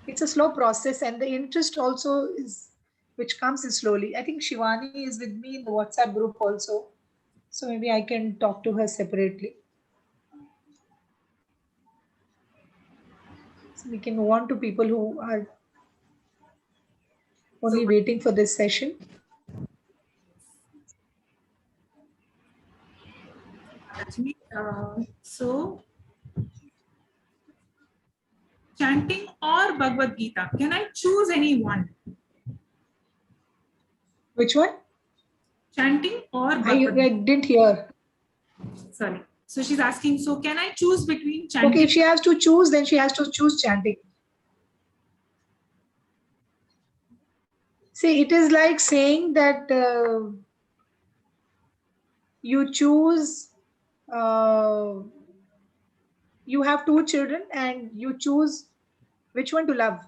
It's a slow process, and the interest also is which comes in slowly. I think Shivani is with me in the WhatsApp group also, so maybe I can talk to her separately. So we can move on to people who are only waiting for this session. Actually, so chanting or Bhagavad Gita, can I choose any one? Which one? Chanting or I, Bhagavad I Gita? didn't hear. Sorry. So she's asking, so can I choose between Okay, chanting? if she has to choose, then she has to choose chanting. See, it is like saying that you choose, uh, you have two children and you choose which one to love.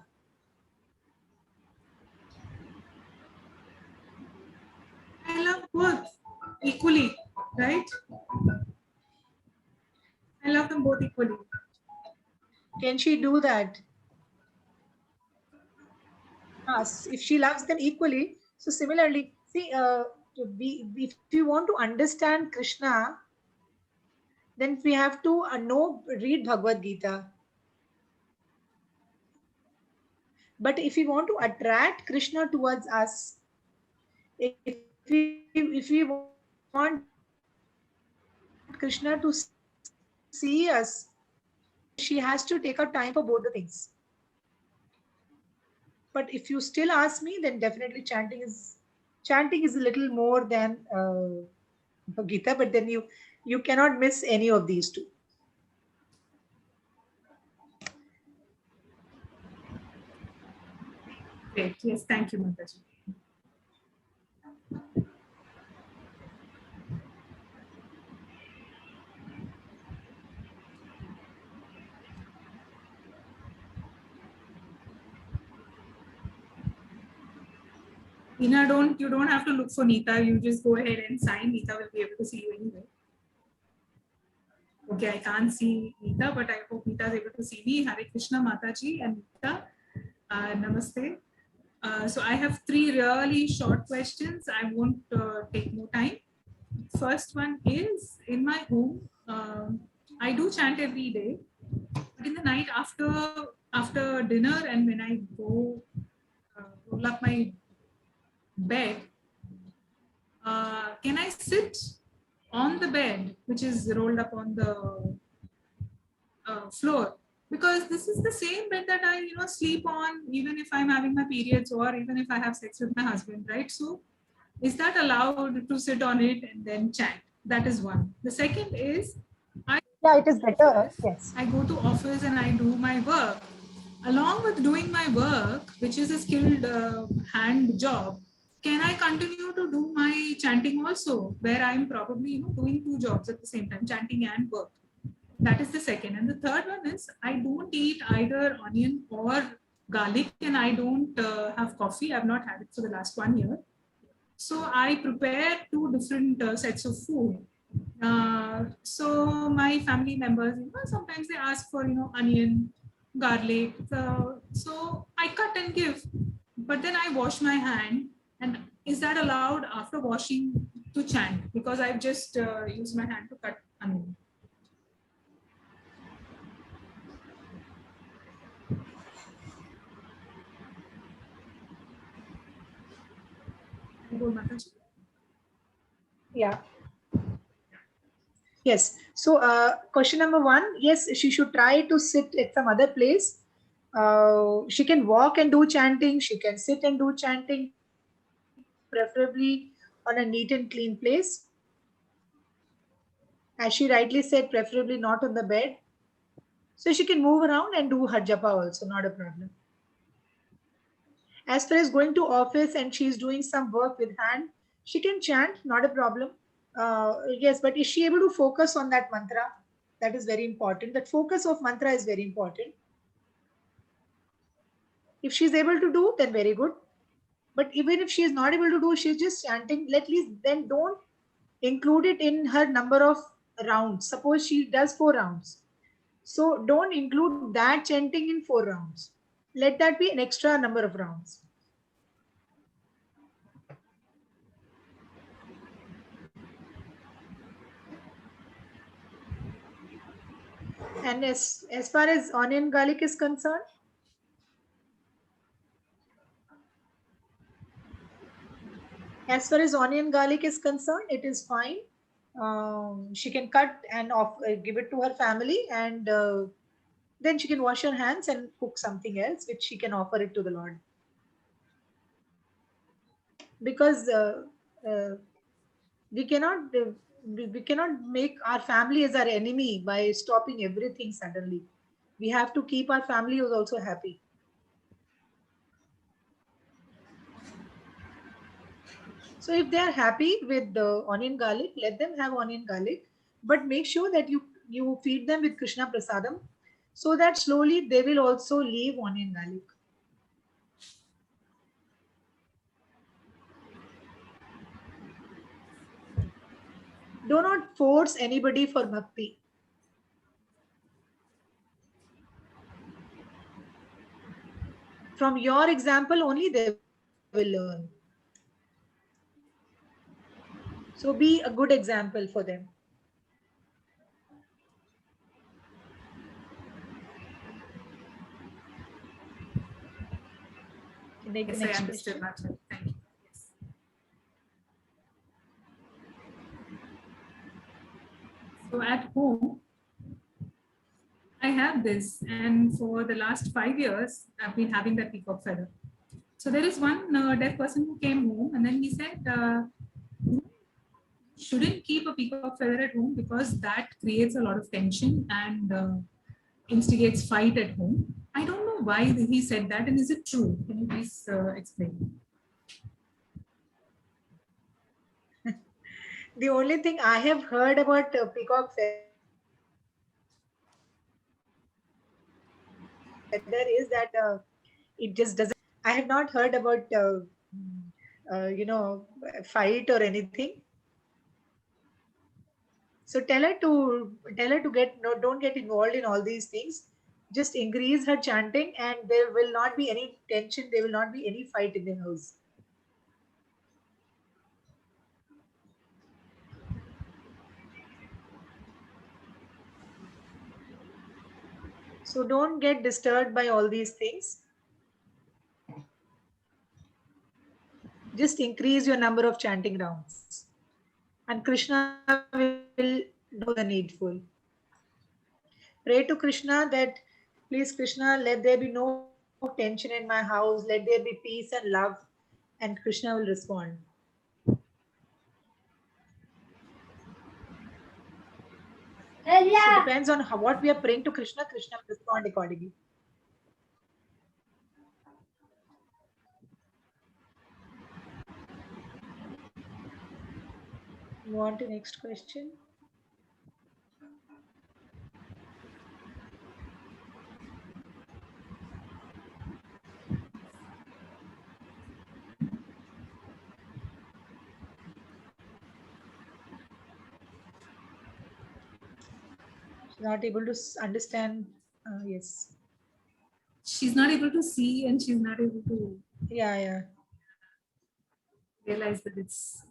I love both equally, right? I love them both equally. Can she do that? Yes, if she loves them equally. So similarly, see, if you want to understand Krishna, then we have to read Bhagavad Gita. But if we want to attract Krishna towards us, if we want Krishna to see us, she has to take out time for both the things. But if you still ask me, then definitely chanting is a little more than Gita. But then you cannot miss any of these two. Great. Yes, thank you, Mataji. Ina, you don't have to look for Neeta. You just go ahead and sign. Neeta will be able to see you anyway. Okay, I can't see Neeta, but I hope Neeta is able to see me. Hare Krishna Mataji and Neeta. Namaste. So I have three really short questions. I won't take more time. First one is, in my home, I do chant every day. But in the night after dinner and when I go roll up my bed, can I sit on the bed, which is rolled up on the floor? Because this is the same bed that I sleep on even if I'm having my periods or even if I have sex with my husband, right? So is that allowed to sit on it and then chant? That is one. The second is, Yeah, it is better. Yes. I go to office and I do my work. Along with doing my work, which is a skilled hand job, can I continue to do my chanting also, where I'm probably doing two jobs at the same time, chanting and work? That is the second. And the third one is, I don't eat either onion or garlic, and I don't have coffee. I've not had it for the last 1 year. So I prepare two different sets of food. So my family members, sometimes they ask for onion, garlic. So I cut and give, but then I wash my hand. And is that allowed after washing to chant? Because I've just used my hand to cut onion. Yeah. Yes. So question number one, yes, she should try to sit at some other place. She can walk and do chanting. She can sit and do chanting, preferably on a neat and clean place. As she rightly said, preferably not on the bed. So she can move around and do her japa also, not a problem. As far as going to office and she's doing some work with hand, she can chant, not a problem. Yes, but is she able to focus on that mantra? That is very important. That focus of mantra is very important. If she's able to do, then very good. But even if she is not able to do, she's just chanting, at least then don't include it in her number of rounds. Suppose she does 4 rounds. So don't include that chanting in 4 rounds. Let that be an extra number of rounds. And as far as onion garlic is concerned, it is fine. She can cut and give it to her family, and then she can wash her hands and cook something else, which she can offer it to the Lord. Because uh, we cannot we cannot make our family as our enemy by stopping everything suddenly. We have to keep our family also happy. So if they are happy with the onion garlic, let them have onion garlic, but make sure that you feed them with Krishna prasadam, so that slowly they will also leave onion garlic. Do not force anybody for bhakti. From your example only they will learn. So be a good example for them. Can take the Yes, I next understood question. that. Thank you. Yes. So at home, I have this, and for the last 5 years, I've been having that peacock feather. So there is one deaf person who came home, and then he said, shouldn't keep a peacock feather at home because that creates a lot of tension and instigates fight at home. I don't know why he said that, and is it true? Can you please explain? The only thing I have heard about peacock feather is that it just doesn't. I have not heard about fight or anything. So tell her to get no, don't get involved in all these things. Just increase her chanting, and there will not be any tension. There will not be any fight in the house. So don't get disturbed by all these things. Just increase your number of chanting rounds, and Krishna will do the needful. Pray to Krishna that, please Krishna, let there be no tension in my house, let there be peace and love, and Krishna will respond. So depends on what we are praying to Krishna, Krishna will respond accordingly. Move on to next question. Not able to understand. Yes. She's not able to see and she's not able to Yeah. realize that it's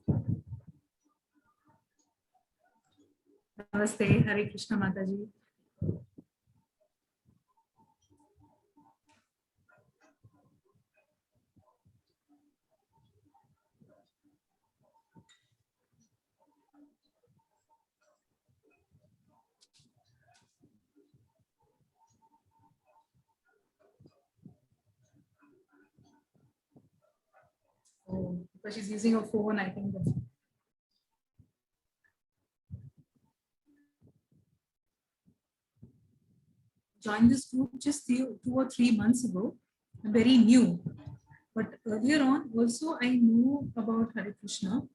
Namaste, Hare Krishna Mataji. Oh, because she's using her phone, I think. Joined this group just 2 or 3 months ago. I'm very new. But earlier on, also, I knew about Hare Krishna.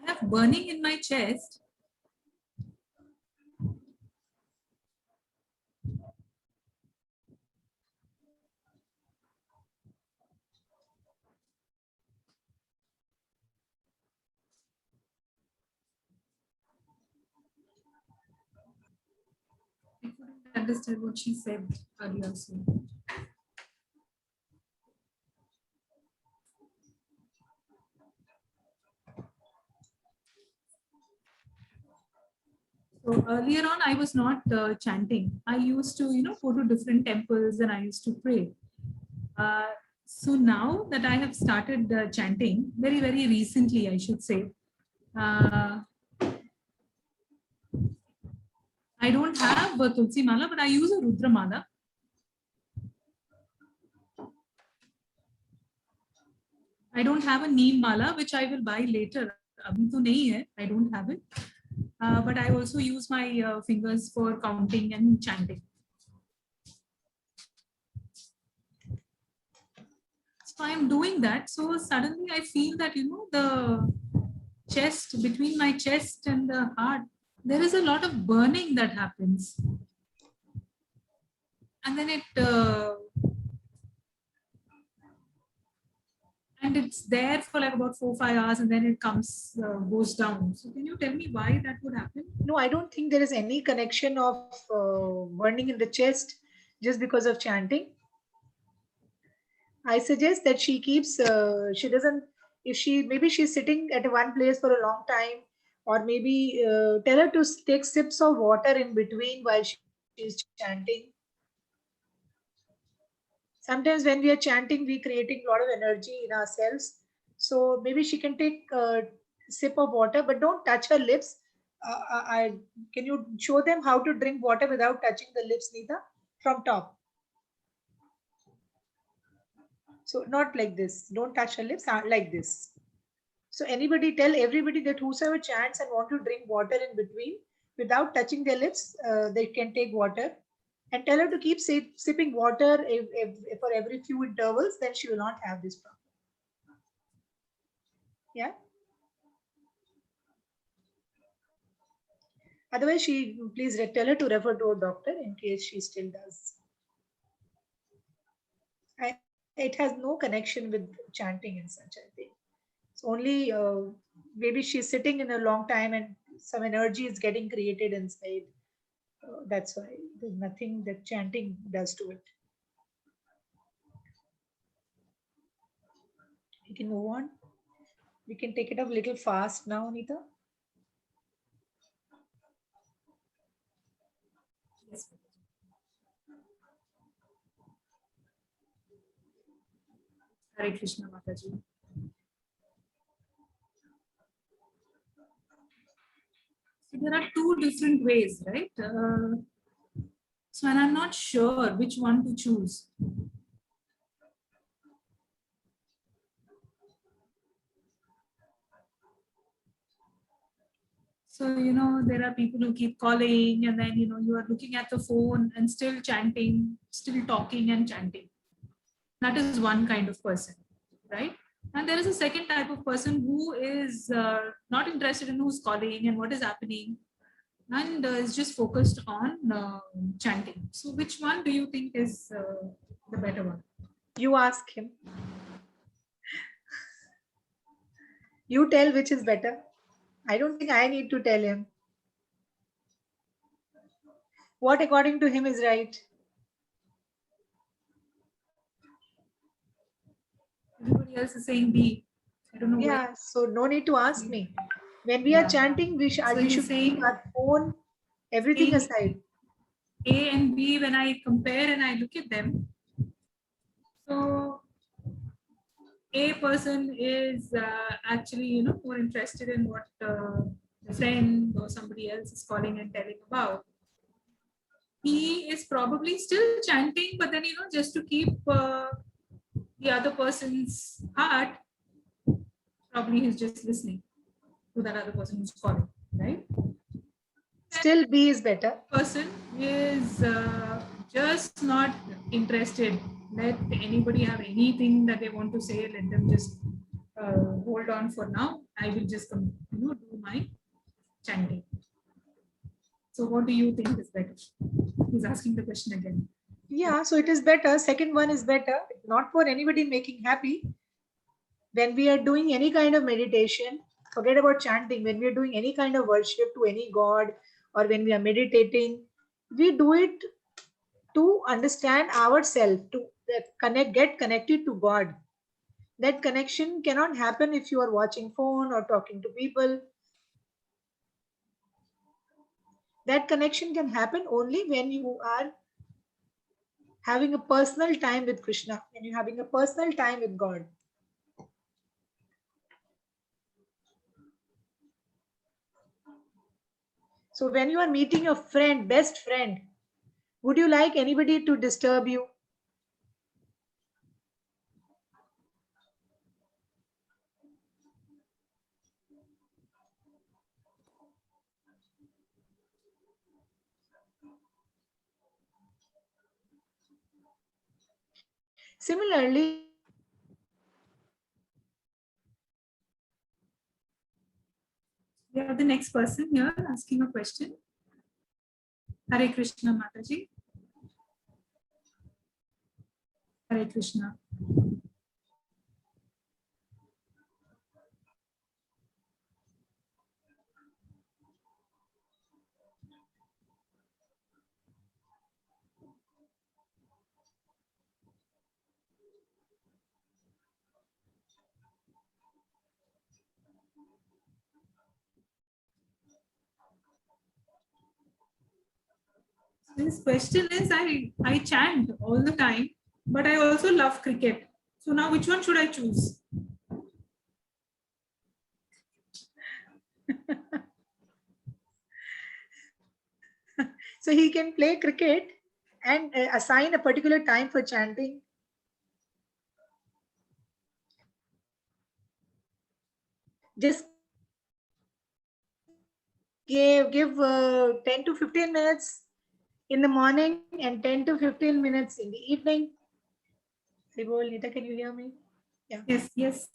I have burning in my chest. I couldn't understand what she said earlier. So. So earlier on, I was not chanting. I used to, go to different temples and I used to pray. So now that I have started chanting, very, very recently, I should say, I don't have a Tulsi Mala, but I use a Rudra Mala. I don't have a Neem Mala, which I will buy later. Abhi to nahi hai. I don't have it. But I also use my fingers for counting and chanting. So I'm doing that. So suddenly I feel that, the chest, between my chest and the heart, there is a lot of burning that happens. And then it's there for like about 4-5 hours and then it goes down. So can you tell me why that would happen? No, I don't think there is any connection of burning in the chest just because of chanting. I suggest that she keeps, she doesn't, if she, maybe she's sitting at one place for a long time, or maybe tell her to take sips of water in between while she's chanting. Sometimes when we are chanting, we're creating a lot of energy in ourselves. So maybe she can take a sip of water, but don't touch her lips. Can you show them how to drink water without touching the lips, Neeta? From top. So not like this. Don't touch her lips, like this. So tell everybody that whosoever chants and want to drink water in between without touching their lips, they can take water. And tell her to keep sipping water for every few intervals, then she will not have this problem. Yeah. Otherwise, please tell her to refer to a doctor in case she still does. It has no connection with chanting and such, I think. It's only maybe she's sitting in a long time and some energy is getting created inside. That's why there's nothing that chanting does to it. We can move on. We can take it a little fast now, Anita. Yes. Hare Krishna, Mataji. So there are two different ways, right? So, and I'm not sure which one to choose. So, there are people who keep calling and then, you are looking at the phone and still chanting, still talking and chanting. That is one kind of person, right? And there is a second type of person who is not interested in who's calling and what is happening and is just focused on chanting. So, which one do you think is the better one? You ask him. You tell which is better. I don't think I need to tell him. What according to him is right. Everybody else is saying B. I don't know. Yeah, so no need to ask me. When we are Yeah. chanting, we So should he's keep saying our phone, everything saying aside. A and B, when I compare and I look at them, so A person is actually, more interested in what the friend or somebody else is calling and telling about. He is probably still chanting, but then, just to keep the other person's heart, probably he's just listening to that other person who's calling, right? Still B is better. Person is just not interested. Let anybody have anything that they want to say. Let them just hold on for now. I will just do my chanting. So, what do you think is better? He's asking the question again. Yeah, so it is better. Second one is better. Not for anybody making happy. When we are doing any kind of meditation, forget about chanting. When we are doing any kind of worship to any god, or when we are meditating, we do it to understand ourselves, to get connected to God. That connection cannot happen if you are watching phone or talking to people. That connection can happen only when you are having a personal time with Krishna, when you're having a personal time with God. So when you are meeting your friend, best friend, would you like anybody to disturb you? Similarly, We have the next person here asking a question. Hare Krishna, Mataji. Hare Krishna. This question is I chant all the time, but I also love cricket. So now which one should I choose? so he can play cricket and assign a particular time for chanting. Just give 10 to 15 minutes in the morning and 10 to 15 minutes in the evening. Nita, can you hear me? Yeah. Yes,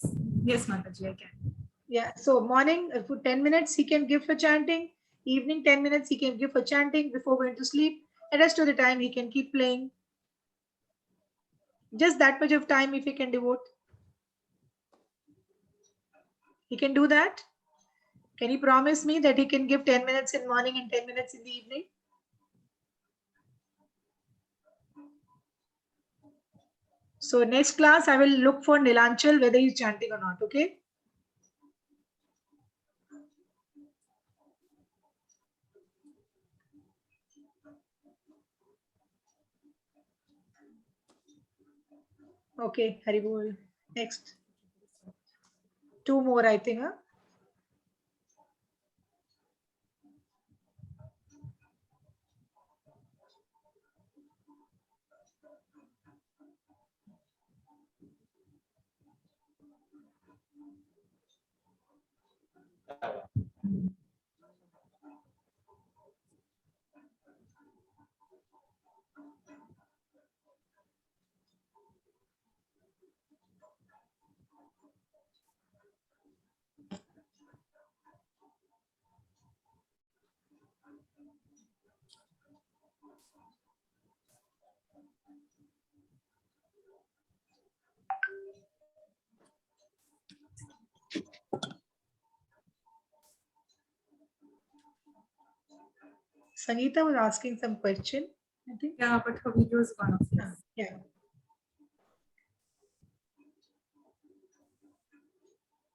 Mataji, I can. Yeah. So morning for 10 minutes he can give for chanting. Evening 10 minutes he can give for chanting before going to sleep. And rest of the time he can keep playing. Just that much of time if he can devote. He can do that. Can you promise me that he can give 10 minutes in morning and 10 minutes in the evening? So next class, I will look for Nilanchal, whether he's chanting or not, okay? Okay, Haribol. Next. Two more, I think, huh? Sangeeta was asking some question, I think. Yeah, but her video is gone off. Yes. Yeah.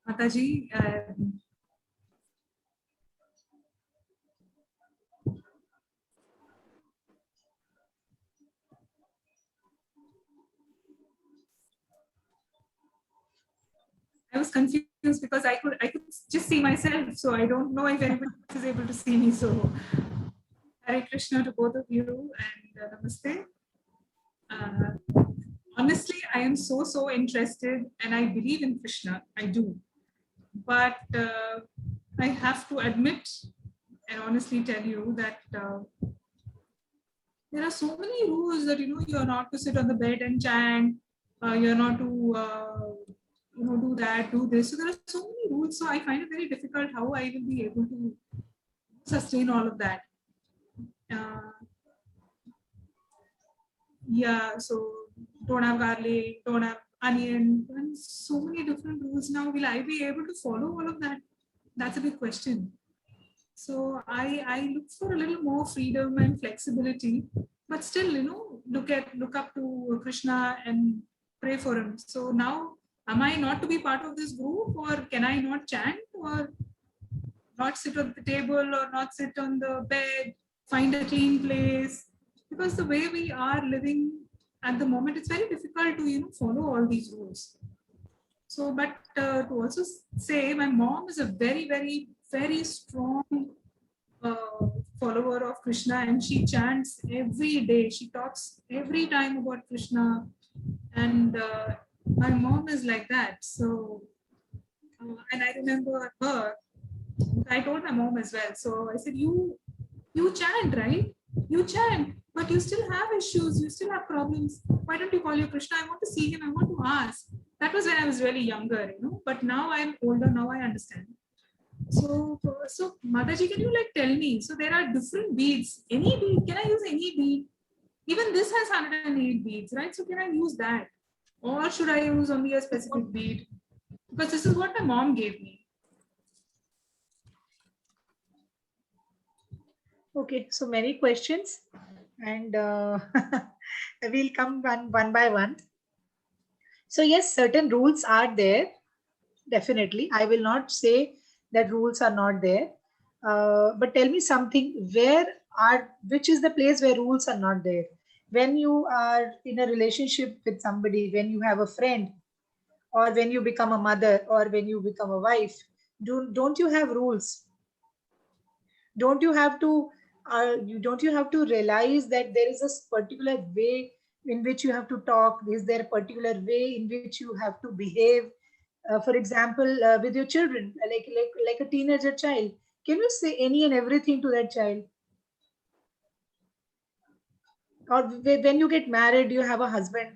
Mataji, I was confused because I could just see myself, so I don't know if anybody else is able to see me. So Hare Krishna to both of you and Namaste. Honestly, I am so interested and I believe in Krishna. I do, but I have to admit and honestly tell you that there are so many rules that you're not to sit on the bed and chant. You're not to do that, do this. So there are so many rules. So I find it very difficult how I will be able to sustain all of that. Uh, yeah, so don't have garlic, don't have onion, and so many different rules. Now, will I be able to follow all of that? That's a big question. So I look for a little more freedom and flexibility, but still, look up to Krishna and pray for him. So now, am I not to be part of this group, or can I not chant, or not sit at the table, or not sit on the bed, find a clean place? Because the way we are living at the moment, it's very difficult to follow all these rules. So, but to also say, my mom is a very strong uh, follower of Krishna, and she chants every day. She talks every time about Krishna, and my mom is like that. So, and I remember her. I told my mom as well. So I said, "You chant, right? You chant, but you still have issues. You still have problems. Why don't you call your Krishna? I want to see him. I want to ask." That was when I was really younger. But now I'm older. Now I understand. So Mataji, can you tell me? So there are different beads. Any bead? Can I use any bead? Even this has 108 beads, right? So can I use that, or should I use only a specific bead? Because this is what my mom gave me. Okay, so many questions, and we'll come one by one. So yes, certain rules are there. Definitely, I will not say that rules are not there. But tell me something. Which is the place where rules are not there? When you are in a relationship with somebody, when you have a friend, or when you become a mother, or when you become a wife, don't you have rules? Don't you have to don't you have to realize that there is a particular way in which you have to talk? Is there a particular way in which you have to behave? For example, with your children, like a teenager child, can you say any and everything to that child? Or when you get married, you have a husband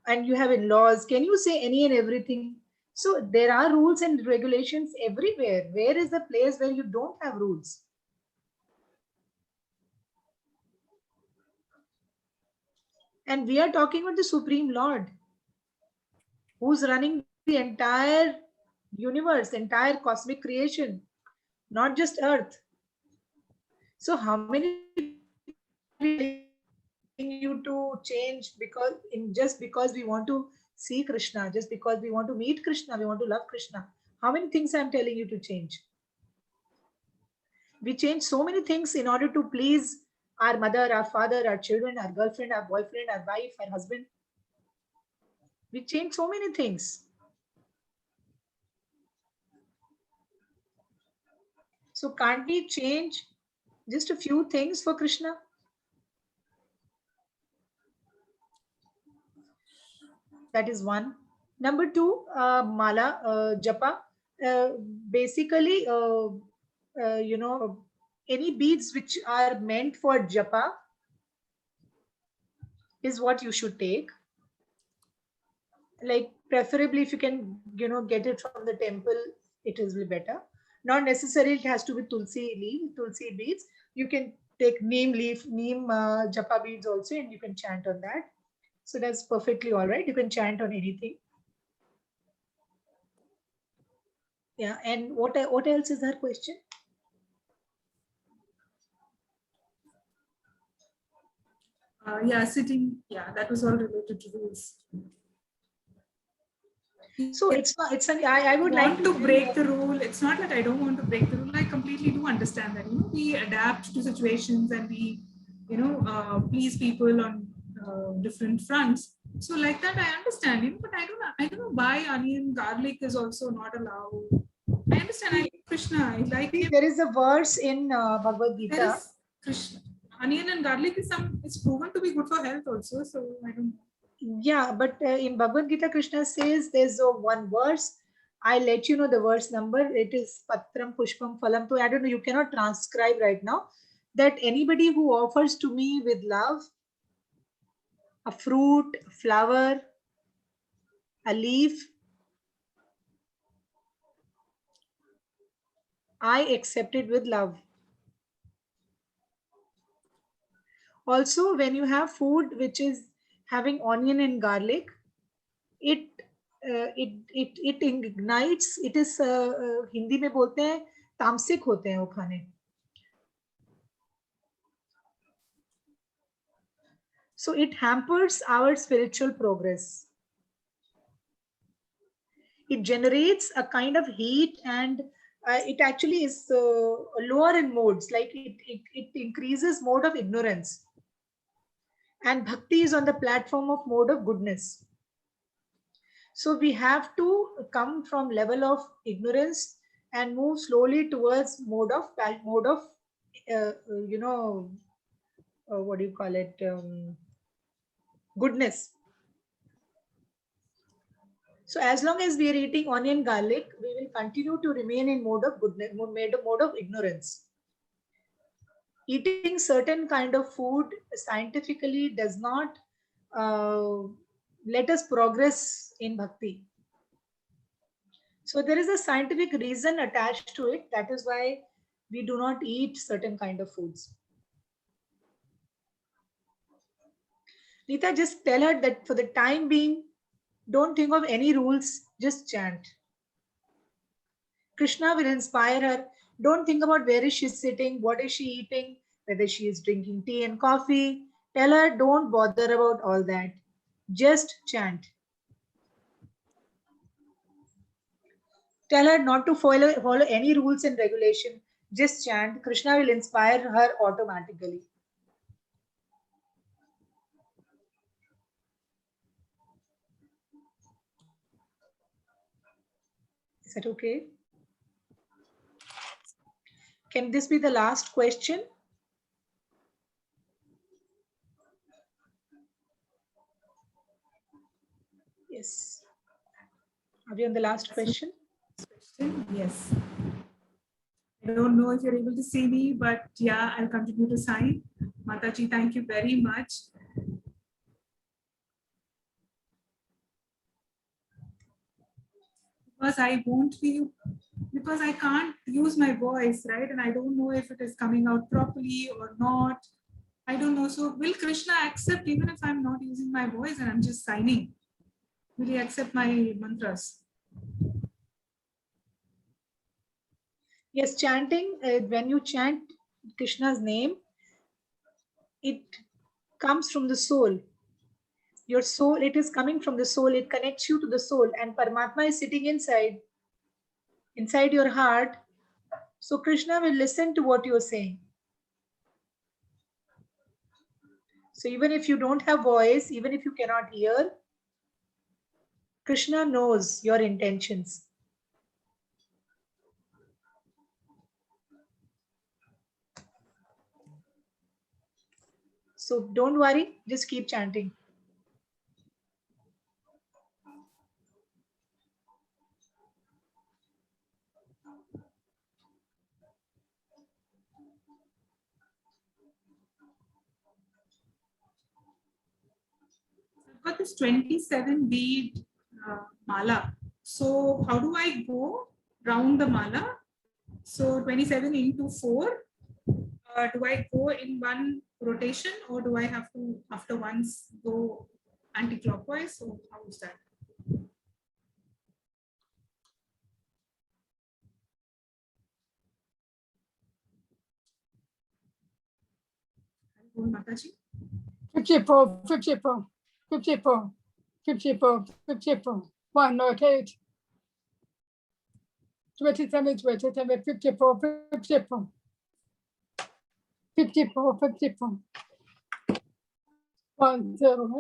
and you have in-laws, can you say any and everything? So there are rules and regulations everywhere. Where is the place where you don't have rules? And we are talking about the Supreme Lord who's running the entire universe, entire cosmic creation, not just Earth. So how many telling you to change just because we want to see Krishna, just because we want to meet Krishna, we want to love Krishna? How many things I'm telling you to change? We change so many things in order to please our mother, our father, our children, our girlfriend, our boyfriend, our wife, our husband. We change so many things. So can't we change just a few things for Krishna? That is one. Number two, mala, japa. Uh, Basically, any beads which are meant for japa is what you should take. Like preferably if you can, get it from the temple, it is better. Not necessarily it has to be tulsi leaf, tulsi beads. You can take neem leaf, neem japa beads also, and you can chant on that. So that's perfectly all right. You can chant on anything. Yeah. And what else is her question? Yeah, sitting. Yeah, that was all related to rules. So it's not. I would like to break the rule. It's not that I don't want to break the rule. I completely do understand that. We adapt to situations and we, please people on different fronts. So like that, I understand. But I don't know why onion garlic is also not allowed. I understand. I like Krishna. I like him. There is a verse in Bhagavad Gita. There is Krishna. Onion and garlic is it's proven to be good for health also. So I don't know. Yeah, but in Bhagavad Gita, Krishna says there's one verse. I'll let you know the verse number. It is Patram Pushpam Phalam. So I don't know, you cannot transcribe right now. That anybody who offers to me with love a fruit, a flower, a leaf, I accept it with love. Also, when you have food which is having onion and garlic, it it ignites. It is Hindi में बोलते हैं तामसिक होते हैं वो खाने. So it hampers our spiritual progress. It generates a kind of heat, and it actually is lower in modes. Like it increases mode of ignorance. And bhakti is on the platform of mode of goodness. So we have to come from level of ignorance and move slowly towards mode of what do you call it, goodness. So as long as we are eating onion garlic, we will continue to remain in mode of goodness, mode of ignorance. Eating certain kind of food scientifically does not let us progress in bhakti. So there is a scientific reason attached to it. That is why we do not eat certain kind of foods. Nita, just tell her that for the time being, don't think of any rules, just chant. Krishna will inspire her. Don't think about where is she sitting, what is she eating, whether she is drinking tea and coffee. Tell her, don't bother about all that. Just chant. Tell her not to follow any rules and regulation. Just chant. Krishna will inspire her automatically. Is that okay? Can this be the last question? Yes. Are we on the last question? Yes. I don't know if you're able to see me, but yeah, I'll continue to sign. Mataji, thank you very much. Because I won't be, because I can't use my voice, right? And I don't know if it is coming out properly or not. I don't know. So will Krishna accept even if I'm not using my voice and I'm just signing? Will he accept my mantras? Yes, chanting, when you chant Krishna's name, it comes from the soul. Your soul, it is coming from the soul. It connects you to the soul, and Paramatma is sitting inside your heart. So Krishna will listen to what you're saying. So even if you don't have voice, even if you cannot hear, Krishna knows your intentions. So don't worry, just keep chanting. I've got this 27 bead mala. So how do I go round the mala? So 27 into 4. Do I go in one rotation or do I have to, after once, go anti-clockwise? So how is that? Mataji? 54, 54, 54, 54, 54. 108. 27, 27, 54, 54. 54, 54. 108.